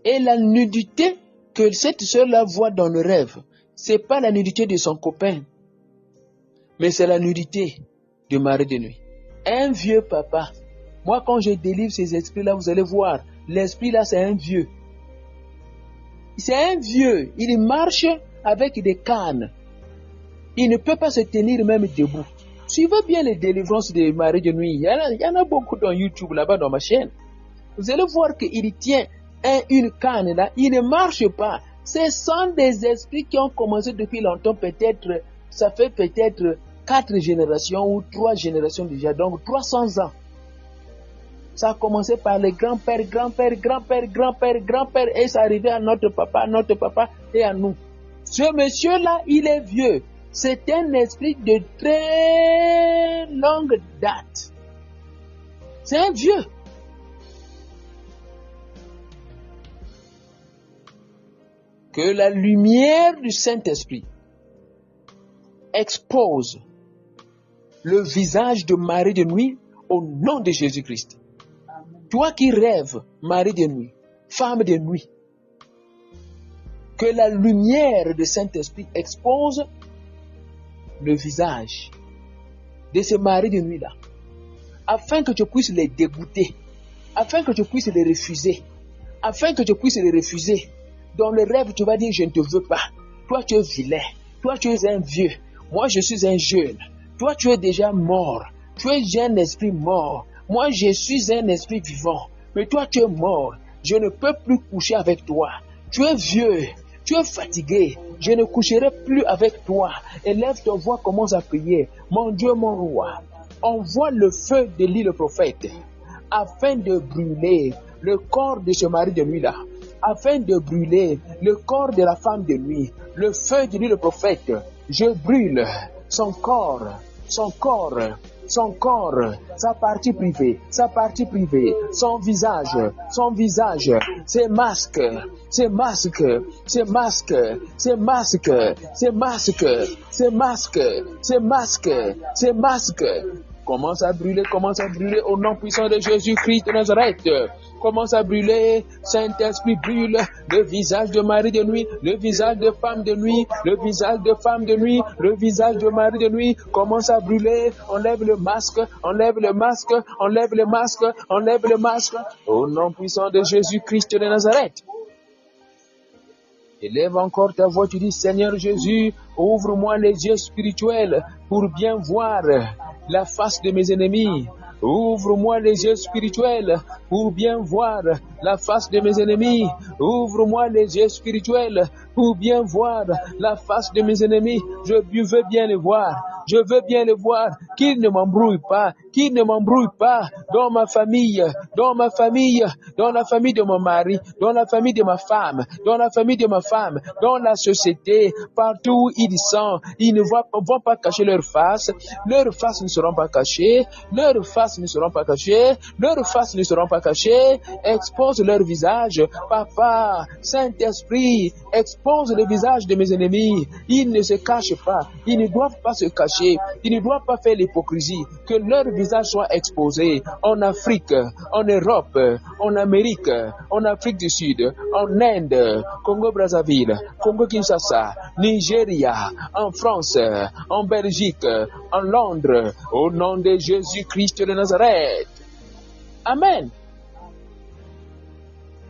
Et la nudité que cette sœur-là voit dans le rêve, c'est pas la nudité de son copain, mais c'est la nudité du mari de nuit. Un vieux papa. Moi, quand je délivre ces esprits-là, vous allez voir, l'esprit-là, c'est un vieux. C'est un vieux. Il marche avec des cannes. Il ne peut pas se tenir même debout. Suivez bien les délivrances des maris de nuit. Il y en a beaucoup dans YouTube, là-bas, dans ma chaîne. Vous allez voir qu'il tient une canne là. Il ne marche pas. Ce sont des esprits qui ont commencé depuis longtemps, peut-être, ça fait peut-être 4 générations ou 3 générations déjà, donc 300 ans. Ça a commencé par les grands-pères, grand-père, et ça arrivait à notre papa et à nous. Ce monsieur-là, il est vieux. C'est un esprit de très longue date. C'est un vieux. Que la lumière du Saint-Esprit expose le visage de Marie de nuit au nom de Jésus-Christ. Toi qui rêves, Marie de nuit, femme de nuit, que la lumière du Saint-Esprit expose le visage de ce mari de nuit-là, afin que tu puisses les dégoûter, afin que tu puisses les refuser, afin que tu puisses les refuser. Dans le rêve, tu vas dire, je ne te veux pas. Toi, tu es vilain. Toi, tu es un vieux. Moi, je suis un jeune. Toi, tu es déjà mort. Tu es un esprit mort. Moi, je suis un esprit vivant. Mais toi, tu es mort. Je ne peux plus coucher avec toi. Tu es vieux. Tu es fatigué. Je ne coucherai plus avec toi. Élève ta voix, commence à prier. Mon Dieu, mon roi, envoie le feu de l'île le prophète afin de brûler le corps de ce mari de nuit-là, afin de brûler le corps de la femme de nuit. Le feu de l'île le prophète, je brûle son corps, son corps, son corps, sa partie privée, son visage, ses masques, ses masques, ses masques, ses masques, ses masques, ses masques, ses masques, ses masques. Commence à brûler au nom puissant de Jésus-Christ de Nazareth. Commence à brûler, Saint-Esprit brûle le visage de Marie de nuit, le visage de femme de nuit, le visage de femme de nuit, le visage de Marie de nuit. Commence à brûler, enlève le masque, enlève le masque, enlève le masque, enlève le masque, au nom puissant de Jésus-Christ de Nazareth. Élève encore ta voix, tu dis, Seigneur Jésus, ouvre-moi les yeux spirituels pour bien voir la face de mes ennemis. Ouvre-moi les yeux spirituels pour bien voir la face de mes ennemis. Ouvre-moi les yeux spirituels pour bien voir la face de mes ennemis. Je veux bien les voir. Je veux bien les voir. Qu'ils ne m'embrouillent pas. Qu'ils ne m'embrouillent pas dans ma famille, dans ma famille, dans la famille de mon mari, dans la famille de ma femme, dans la famille de ma femme, dans la société, partout où ils sont. Ils ne vont pas cacher leur face. Leurs faces ne seront pas cachées. Leurs faces ne seront pas cachées. Leurs faces ne seront pas cachées. Expose leur visage. Papa, Saint-Esprit, expose le visage de mes ennemis. Ils ne se cachent pas. Ils ne doivent pas se cacher. Ils ne doivent pas faire l'hypocrisie. Que leur visage soit exposé en Afrique, en Europe, en Amérique, en Afrique du Sud, en Inde, Congo-Brazzaville, Congo-Kinshasa, Nigeria, en France, en Belgique, en Londres, au nom de Jésus-Christ de Nazareth. Amen.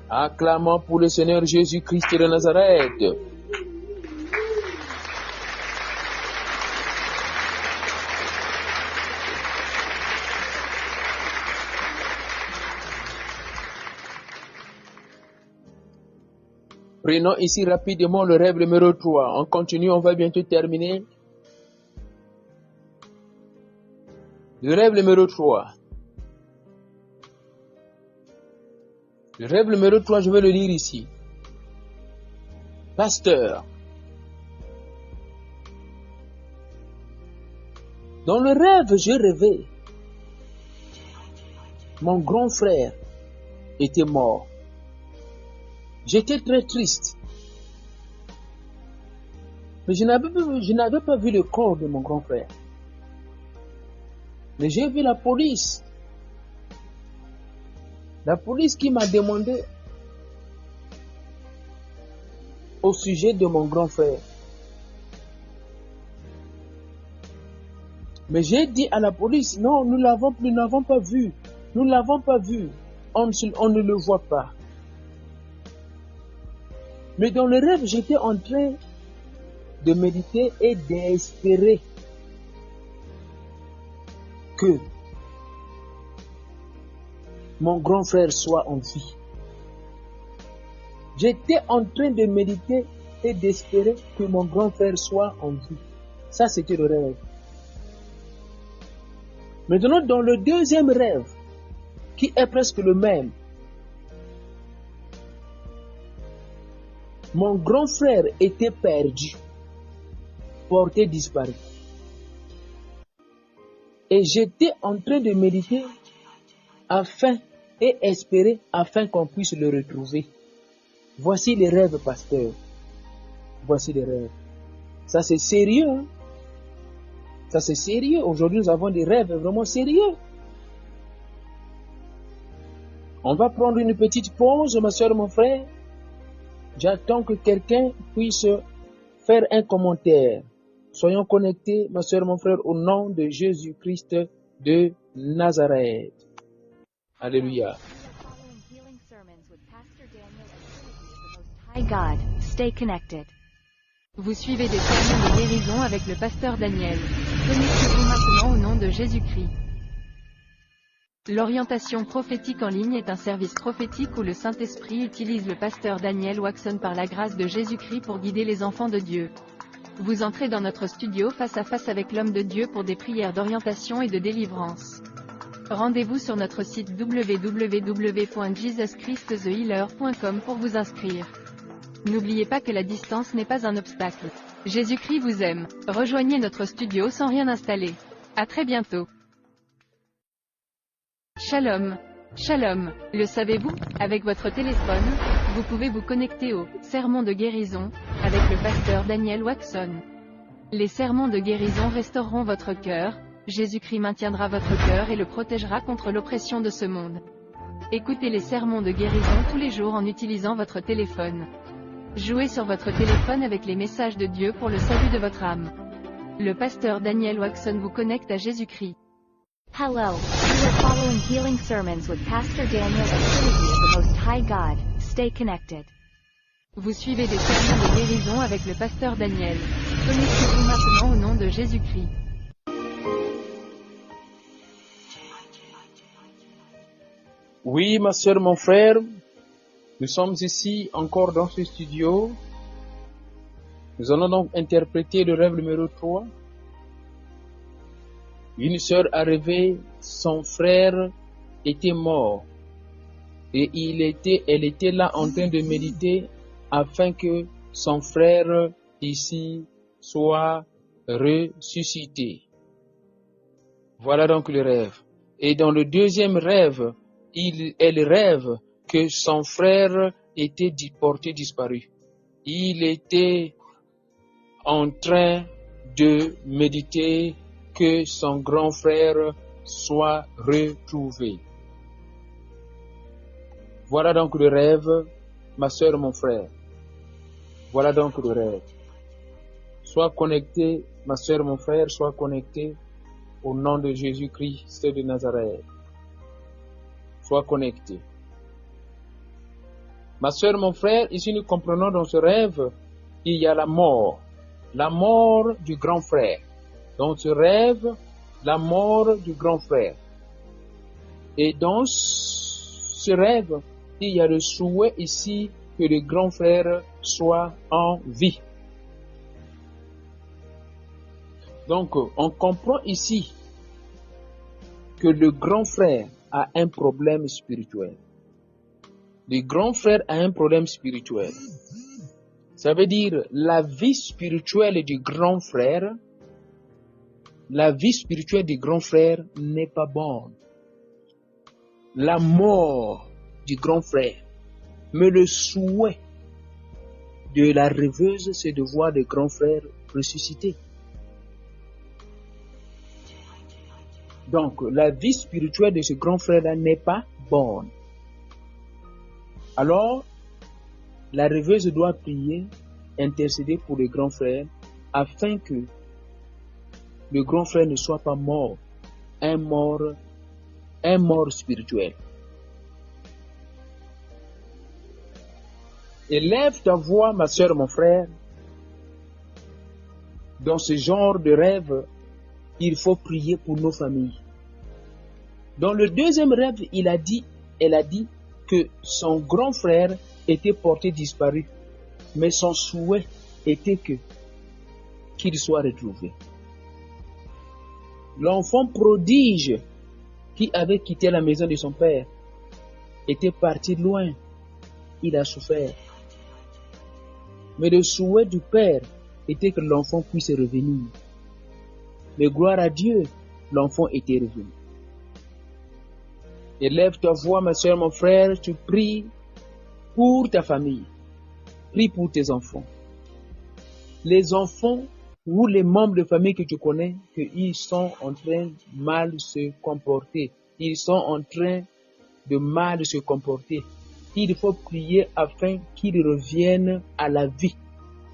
Acclamons pour le Seigneur Jésus-Christ de Nazareth. Prenons ici rapidement le rêve numéro 3. On continue, on va bientôt terminer. Le rêve numéro 3. Le rêve numéro 3, je vais le lire ici. Pasteur. Dans le rêve, j'ai rêvé. Mon grand frère était mort. J'étais très triste. Mais je n'avais pas vu le corps de mon grand frère. Mais j'ai vu la police. La police qui m'a demandé au sujet de mon grand frère. Mais j'ai dit à la police, non, nous n'avons pas vu. Nous ne l'avons pas vu. On ne le voit pas. Mais dans le rêve, j'étais en train de méditer et d'espérer que mon grand frère soit en vie. J'étais en train de méditer et d'espérer que mon grand frère soit en vie. Ça, c'était le rêve. Maintenant, dans le deuxième rêve, qui est presque le même, mon grand frère était perdu, porté disparu. Et j'étais en train de méditer et espérer afin qu'on puisse le retrouver. Voici les rêves, pasteur. Voici des rêves. Ça c'est sérieux. Hein? Ça c'est sérieux. Aujourd'hui nous avons des rêves vraiment sérieux. On va prendre une petite pause, ma soeur, mon frère. J'attends que quelqu'un puisse faire un commentaire. Soyons connectés, ma soeur, mon frère, au nom de Jésus-Christ de Nazareth. Alléluia. High God, stay connected. Vous suivez des sermons de guérison avec le pasteur Daniel. Connectez-vous maintenant au nom de Jésus-Christ. L'orientation prophétique en ligne est un service prophétique où le Saint-Esprit utilise le pasteur Daniel Waxon par la grâce de Jésus-Christ pour guider les enfants de Dieu. Vous entrez dans notre studio face à face avec l'homme de Dieu pour des prières d'orientation et de délivrance. Rendez-vous sur notre site www.jesuschristthehealer.com pour vous inscrire. N'oubliez pas que la distance n'est pas un obstacle. Jésus-Christ vous aime. Rejoignez notre studio sans rien installer. À très bientôt. Shalom. Shalom. Le savez-vous? Avec votre téléphone, vous pouvez vous connecter au sermon de guérison avec le pasteur Daniel Waxon. Les sermons de guérison restaureront votre cœur. Jésus-Christ maintiendra votre cœur et le protégera contre l'oppression de ce monde. Écoutez les sermons de guérison tous les jours en utilisant votre téléphone. Jouez sur votre téléphone avec les messages de Dieu pour le salut de votre âme. Le pasteur Daniel Waxon vous connecte à Jésus-Christ. Hello, you are following healing sermons with Pastor Daniel and Trinity of the Most High God. Stay connected. Vous suivez des sermons de guérison avec le pasteur Daniel. Connectez-vous maintenant au nom de Jésus-Christ. Oui, ma soeur, mon frère, nous sommes ici encore dans ce studio. Nous allons donc interpréter le rêve numéro 3. Une sœur a rêvé, son frère était mort et elle était là en train de méditer afin que son frère ici soit ressuscité. Voilà donc le rêve. Et dans le deuxième rêve, elle rêve que son frère était porté disparu. Il était en train de méditer que son grand frère soit retrouvé. Voilà donc le rêve, ma soeur, mon frère. Voilà donc le rêve. Sois connecté, ma soeur, mon frère, sois connecté au nom de Jésus-Christ de Nazareth. Sois connecté. Ma soeur, mon frère, ici nous comprenons dans ce rêve qu'il y a la mort du grand frère. Dans ce rêve, la mort du grand frère. Et dans ce rêve, il y a le souhait ici que le grand frère soit en vie. Donc, on comprend ici que le grand frère a un problème spirituel. Le grand frère a un problème spirituel. Ça veut dire la vie spirituelle du grand frère, n'est pas bonne. La mort du grand frère, mais le souhait de la rêveuse, c'est de voir le grand frère ressuscité. Donc, la vie spirituelle de ce grand frère-là n'est pas bonne. Alors, la rêveuse doit prier, intercéder pour le grand frère, afin que le grand frère ne soit pas mort, un mort spirituel. Élève ta voix, ma soeur, mon frère. Dans ce genre de rêve, il faut prier pour nos familles. Dans le deuxième rêve, elle a dit que son grand frère était porté disparu, mais son souhait était qu'il soit retrouvé. L'enfant prodige qui avait quitté la maison de son père était parti loin. Il a souffert. Mais le souhait du père était que l'enfant puisse revenir. Mais gloire à Dieu, l'enfant était revenu. Élève ta voix, ma soeur, mon frère, tu pries pour ta famille. Prie pour tes enfants. les enfants ou les membres de famille que tu connais, qu'ils sont en train de mal se comporter. Ils sont en train de mal se comporter. Il faut prier afin qu'ils reviennent à la vie.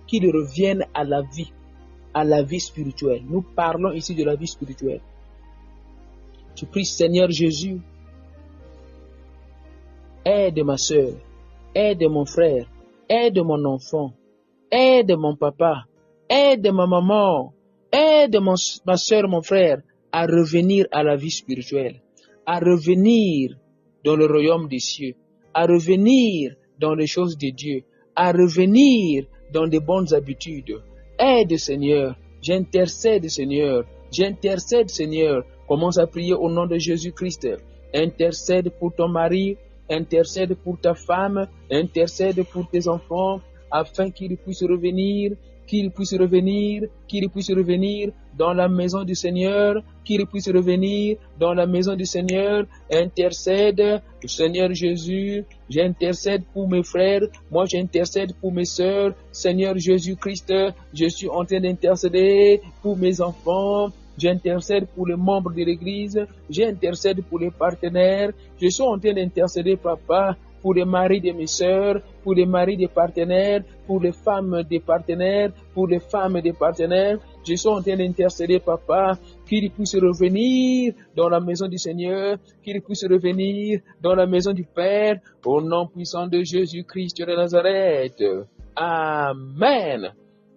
Qu'ils reviennent à la vie spirituelle. Nous parlons ici de la vie spirituelle. Tu pries, Seigneur Jésus, aide ma soeur, aide mon frère, aide mon enfant, aide mon papa, aide ma maman, aide ma soeur, mon frère, à revenir à la vie spirituelle, à revenir dans le royaume des cieux, à revenir dans les choses de Dieu, à revenir dans de bonnes habitudes. Aide, Seigneur, j'intercède, Seigneur, Seigneur. Commence à prier au nom de Jésus-Christ. Intercède pour ton mari, intercède pour ta femme, intercède pour tes enfants, afin qu'ils puissent revenir, dans la maison du Seigneur, qu'ils puissent revenir dans la maison du Seigneur. Intercède, Seigneur Jésus, j'intercède pour mes frères, moi j'intercède pour mes sœurs, Seigneur Jésus-Christ, je suis en train d'intercéder pour mes enfants, j'intercède pour les membres de l'Église, j'intercède pour les partenaires, je suis en train d'intercéder, Papa, pour les maris de mes sœurs, pour les maris des partenaires, pour les femmes des partenaires, je suis en train d'intercéder, Papa, qu'ils puissent revenir dans la maison du Seigneur, qu'ils puissent revenir dans la maison du Père, au nom puissant de Jésus-Christ de Nazareth. Amen.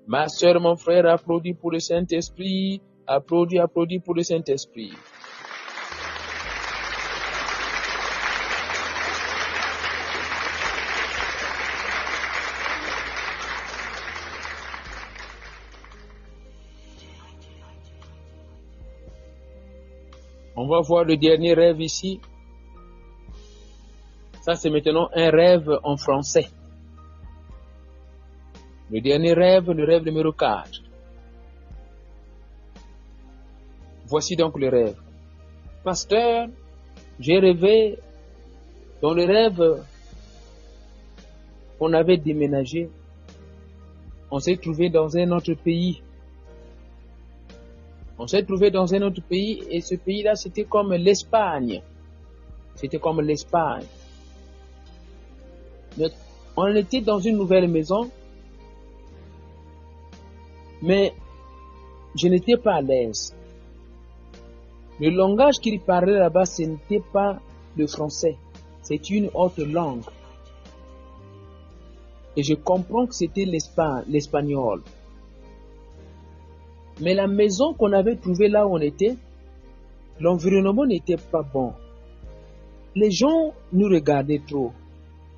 Ma sœur, mon frère, applaudis pour le Saint-Esprit. Applaudis pour le Saint-Esprit. On va voir le dernier rêve ici. Ça, c'est maintenant un rêve en français. Le dernier rêve, le rêve numéro 4. Voici donc le rêve. Pasteur, j'ai rêvé, dans le rêve, on avait déménagé. On s'est trouvé dans un autre pays. Et ce pays-là, c'était comme l'Espagne. On était dans une nouvelle maison, mais je n'étais pas à l'aise. Le langage qu'il parlait là-bas, ce n'était pas le français, c'est une autre langue. Et je comprends que c'était l'espagnol. Mais la maison qu'on avait trouvée là où on était, l'environnement n'était pas bon. Les gens nous regardaient trop.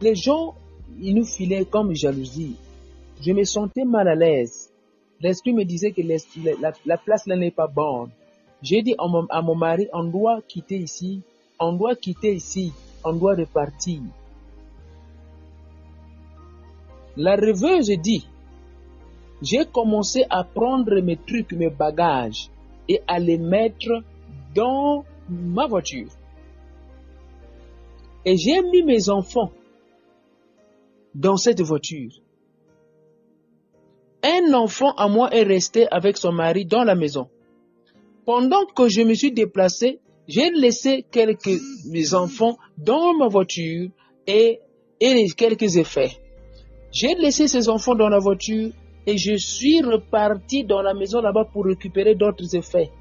Les gens, ils nous filaient comme jalousie. Je me sentais mal à l'aise. L'esprit me disait que la place là n'est pas bonne. J'ai dit à mon mari, on doit quitter ici, on doit repartir. La rêveuse dit, j'ai commencé à prendre mes trucs, mes bagages et à les mettre dans ma voiture. Et j'ai mis mes enfants dans cette voiture. Un enfant à moi est resté avec son mari dans la maison. Pendant que je me suis déplacé, j'ai laissé mes enfants dans ma voiture et quelques effets. J'ai laissé ces enfants dans la voiture et je suis reparti dans la maison là-bas pour récupérer d'autres effets.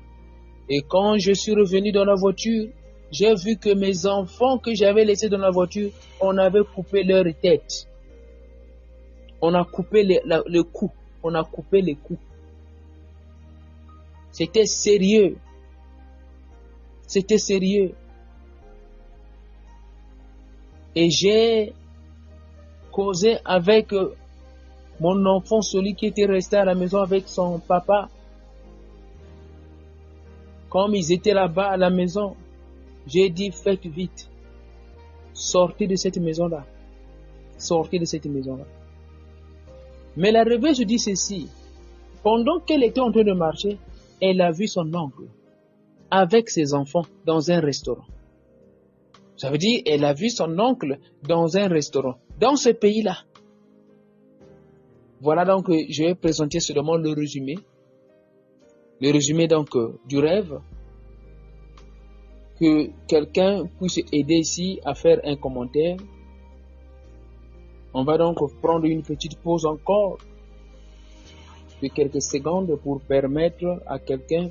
Et quand je suis revenu dans la voiture, j'ai vu que mes enfants que j'avais laissés dans la voiture, on avait coupé leur tête. On a coupé le cou. On a coupé les coups. C'était sérieux. Et j'ai causé avec mon enfant, celui qui était resté à la maison avec son papa. Comme ils étaient là-bas à la maison, j'ai dit, faites vite. Sortez de cette maison-là. Mais la rêveuse dit ceci. Pendant qu'elle était en train de marcher, elle a vu son oncle avec ses enfants dans un restaurant. Ça veut dire, elle a vu son oncle dans un restaurant, dans ce pays-là. Voilà donc, je vais présenter seulement le résumé. Le résumé donc du rêve. Que quelqu'un puisse aider ici à faire un commentaire. On va donc prendre une petite pause encore de quelques secondes pour permettre à quelqu'un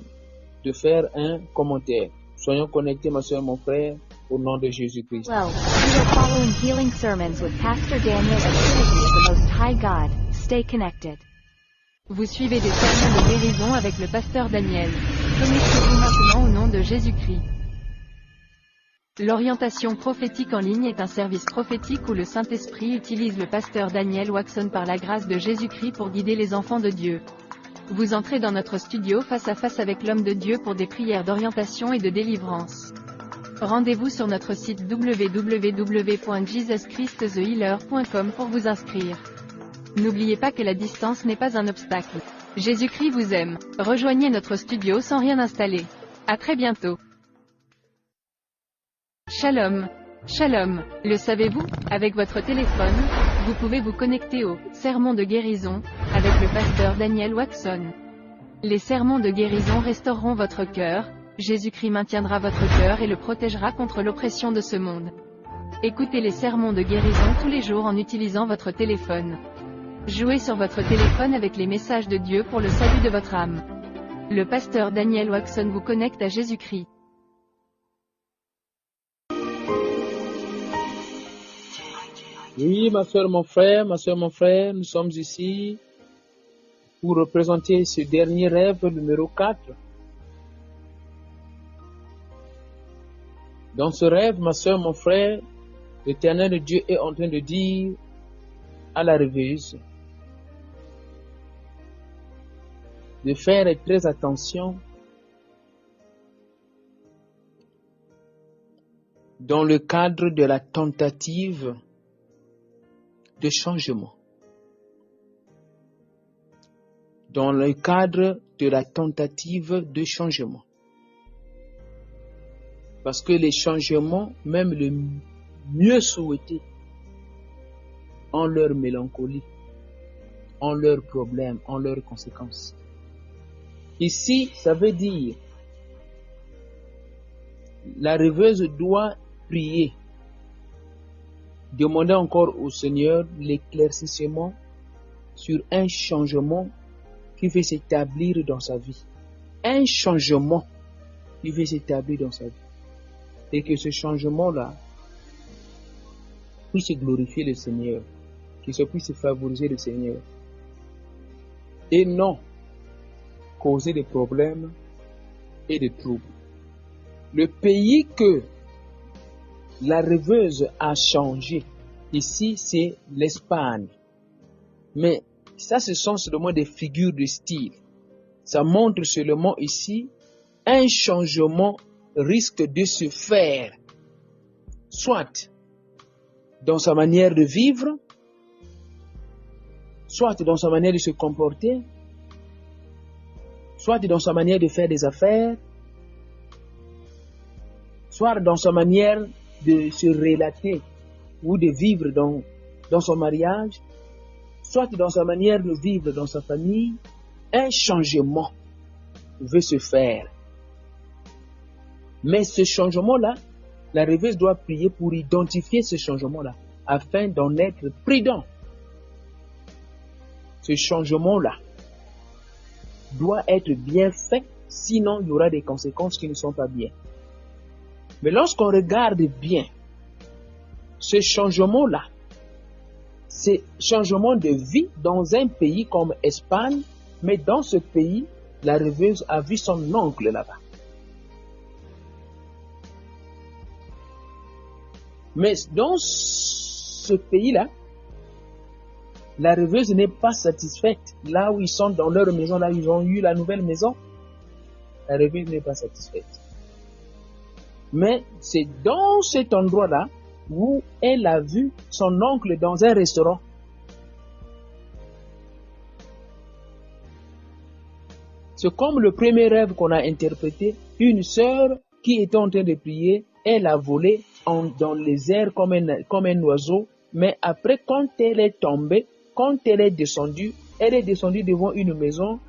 de faire un commentaire. Soyons connectés, ma soeur, mon frère, au nom de Jésus-Christ. Hello, you are following Healing Sermons with Pastor Daniel and Trinity of the Most High God. Stay connected. Vous suivez des sermons de guérison avec le pasteur Daniel. Connectez-vous maintenant au nom de Jésus-Christ. L'orientation prophétique en ligne est un service prophétique où le Saint-Esprit utilise le pasteur Daniel Waxon par la grâce de Jésus-Christ pour guider les enfants de Dieu. Vous entrez dans notre studio face à face avec l'homme de Dieu pour des prières d'orientation et de délivrance. Rendez-vous sur notre site www.jesuschristthehealer.com pour vous inscrire. N'oubliez pas que la distance n'est pas un obstacle. Jésus-Christ vous aime. Rejoignez notre studio sans rien installer. À très bientôt. Shalom. Shalom. Le savez-vous? Avec votre téléphone, vous pouvez vous connecter au sermon de guérison avec le pasteur Daniel Waxon. Les sermons de guérison restaureront votre cœur. Jésus-Christ maintiendra votre cœur et le protégera contre l'oppression de ce monde. Écoutez les sermons de guérison tous les jours en utilisant votre téléphone. Jouez sur votre téléphone avec les messages de Dieu pour le salut de votre âme. Le pasteur Daniel Waxon vous connecte à Jésus-Christ. Oui, ma soeur, mon frère, nous sommes ici pour représenter ce dernier rêve numéro 4. Dans ce rêve, ma soeur, mon frère, l'Éternel Dieu est en train de dire à la rêveuse de faire très attention dans le cadre de la tentative de changement. Dans le cadre de la tentative de changement. Parce que les changements, même le mieux souhaités, ont leur mélancolie, ont leurs problèmes, ont leurs conséquences. Ici, ça veut dire, la rêveuse doit prier, demander encore au Seigneur l'éclaircissement sur un changement qui veut s'établir dans sa vie. Un changement qui veut s'établir dans sa vie. Et que ce changement-là puisse glorifier le Seigneur, qu'il puisse favoriser le Seigneur. Et non causer des problèmes et des troubles. Le pays que la rêveuse a changé, ici c'est l'Espagne. Mais ça, ce sont seulement des figures de style. Ça montre seulement ici un changement risque de se faire, soit dans sa manière de vivre, soit dans sa manière de se comporter, soit dans sa manière de faire des affaires, soit dans sa manière de se relater ou de vivre dans son mariage, soit dans sa manière de vivre dans sa famille. Un changement veut se faire. Mais ce changement-là, la rêveuse doit prier pour identifier ce changement-là, afin d'en être prudent. Ce changement-là doit être bien fait, sinon il y aura des conséquences qui ne sont pas bien. Mais lorsqu'on regarde bien ce changement-là, c'est changement de vie dans un pays comme Espagne, mais dans ce pays, la rêveuse a vu son oncle là-bas. Mais dans ce pays-là, la rêveuse n'est pas satisfaite. Là où ils sont dans leur maison, là où ils ont eu la nouvelle maison, la rêveuse n'est pas satisfaite. Mais c'est dans cet endroit-là où elle a vu son oncle dans un restaurant. C'est comme le premier rêve qu'on a interprété. Une sœur qui était en train de prier, elle a volé dans les airs comme un oiseau, mais après quand elle est tombée, quand elle est descendue devant une maison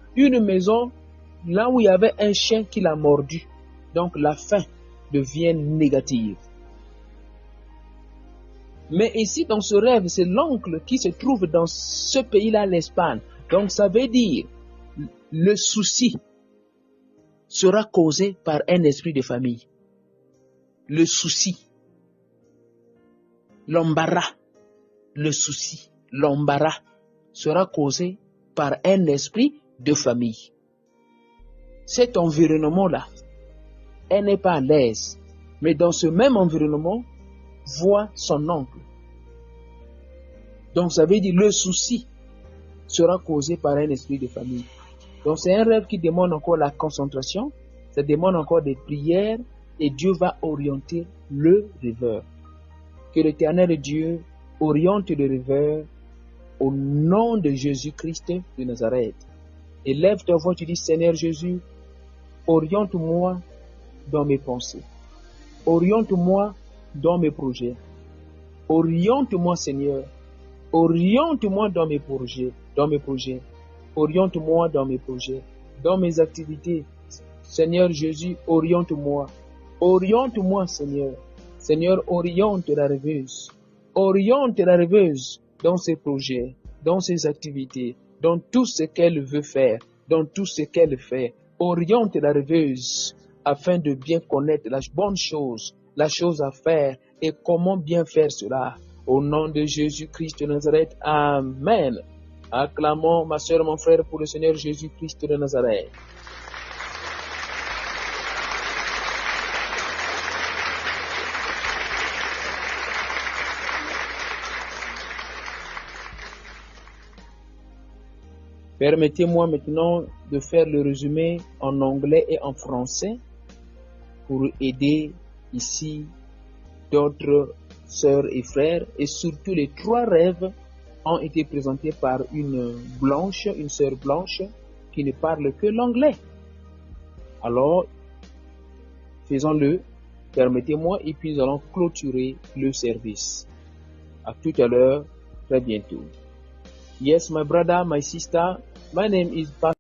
là où il y avait un chien qui l'a mordu. Donc la faim devient négative. Mais ici, dans ce rêve, c'est l'oncle qui se trouve dans ce pays-là, l'Espagne. Donc ça veut dire, le souci sera causé par un esprit de famille. Le souci, l'embarras, l'embarras sera causé par un esprit de famille. Cet environnement-là, elle n'est pas à l'aise, mais dans ce même environnement, voit son oncle. Donc ça veut dire le souci sera causé par un esprit de famille. Donc c'est un rêve qui demande encore la concentration, ça demande encore des prières et Dieu va orienter le rêveur. Que l'Éternel Dieu oriente le rêveur au nom de Jésus-Christ de Nazareth. Élève ta voix, tu dis Seigneur Jésus, oriente-moi dans mes pensées. Oriente-moi dans mes projets. Oriente-moi Seigneur. Oriente-moi dans mes projets. Oriente-moi dans mes projets. Dans mes activités. Seigneur Jésus, oriente-moi. Oriente-moi Seigneur. Seigneur, oriente la rêveuse. Oriente la rêveuse dans ses projets, dans ses activités, dans tout ce qu'elle veut faire, dans tout ce qu'elle fait. Oriente la rêveuse afin de bien connaître la bonne chose, la chose à faire et comment bien faire cela. Au nom de Jésus-Christ de Nazareth, Amen. Acclamons ma soeur, mon frère, pour le Seigneur Jésus-Christ de Nazareth. Permettez-moi maintenant de faire le résumé en anglais et en français pour aider ici d'autres sœurs et frères. Et surtout les 3 rêves ont été présentés par une sœur blanche qui ne parle que l'anglais. Alors, faisons-le, permettez-moi, et puis nous allons clôturer le service. À tout à l'heure, très bientôt. Yes, my brother, my sister, my name is Pastor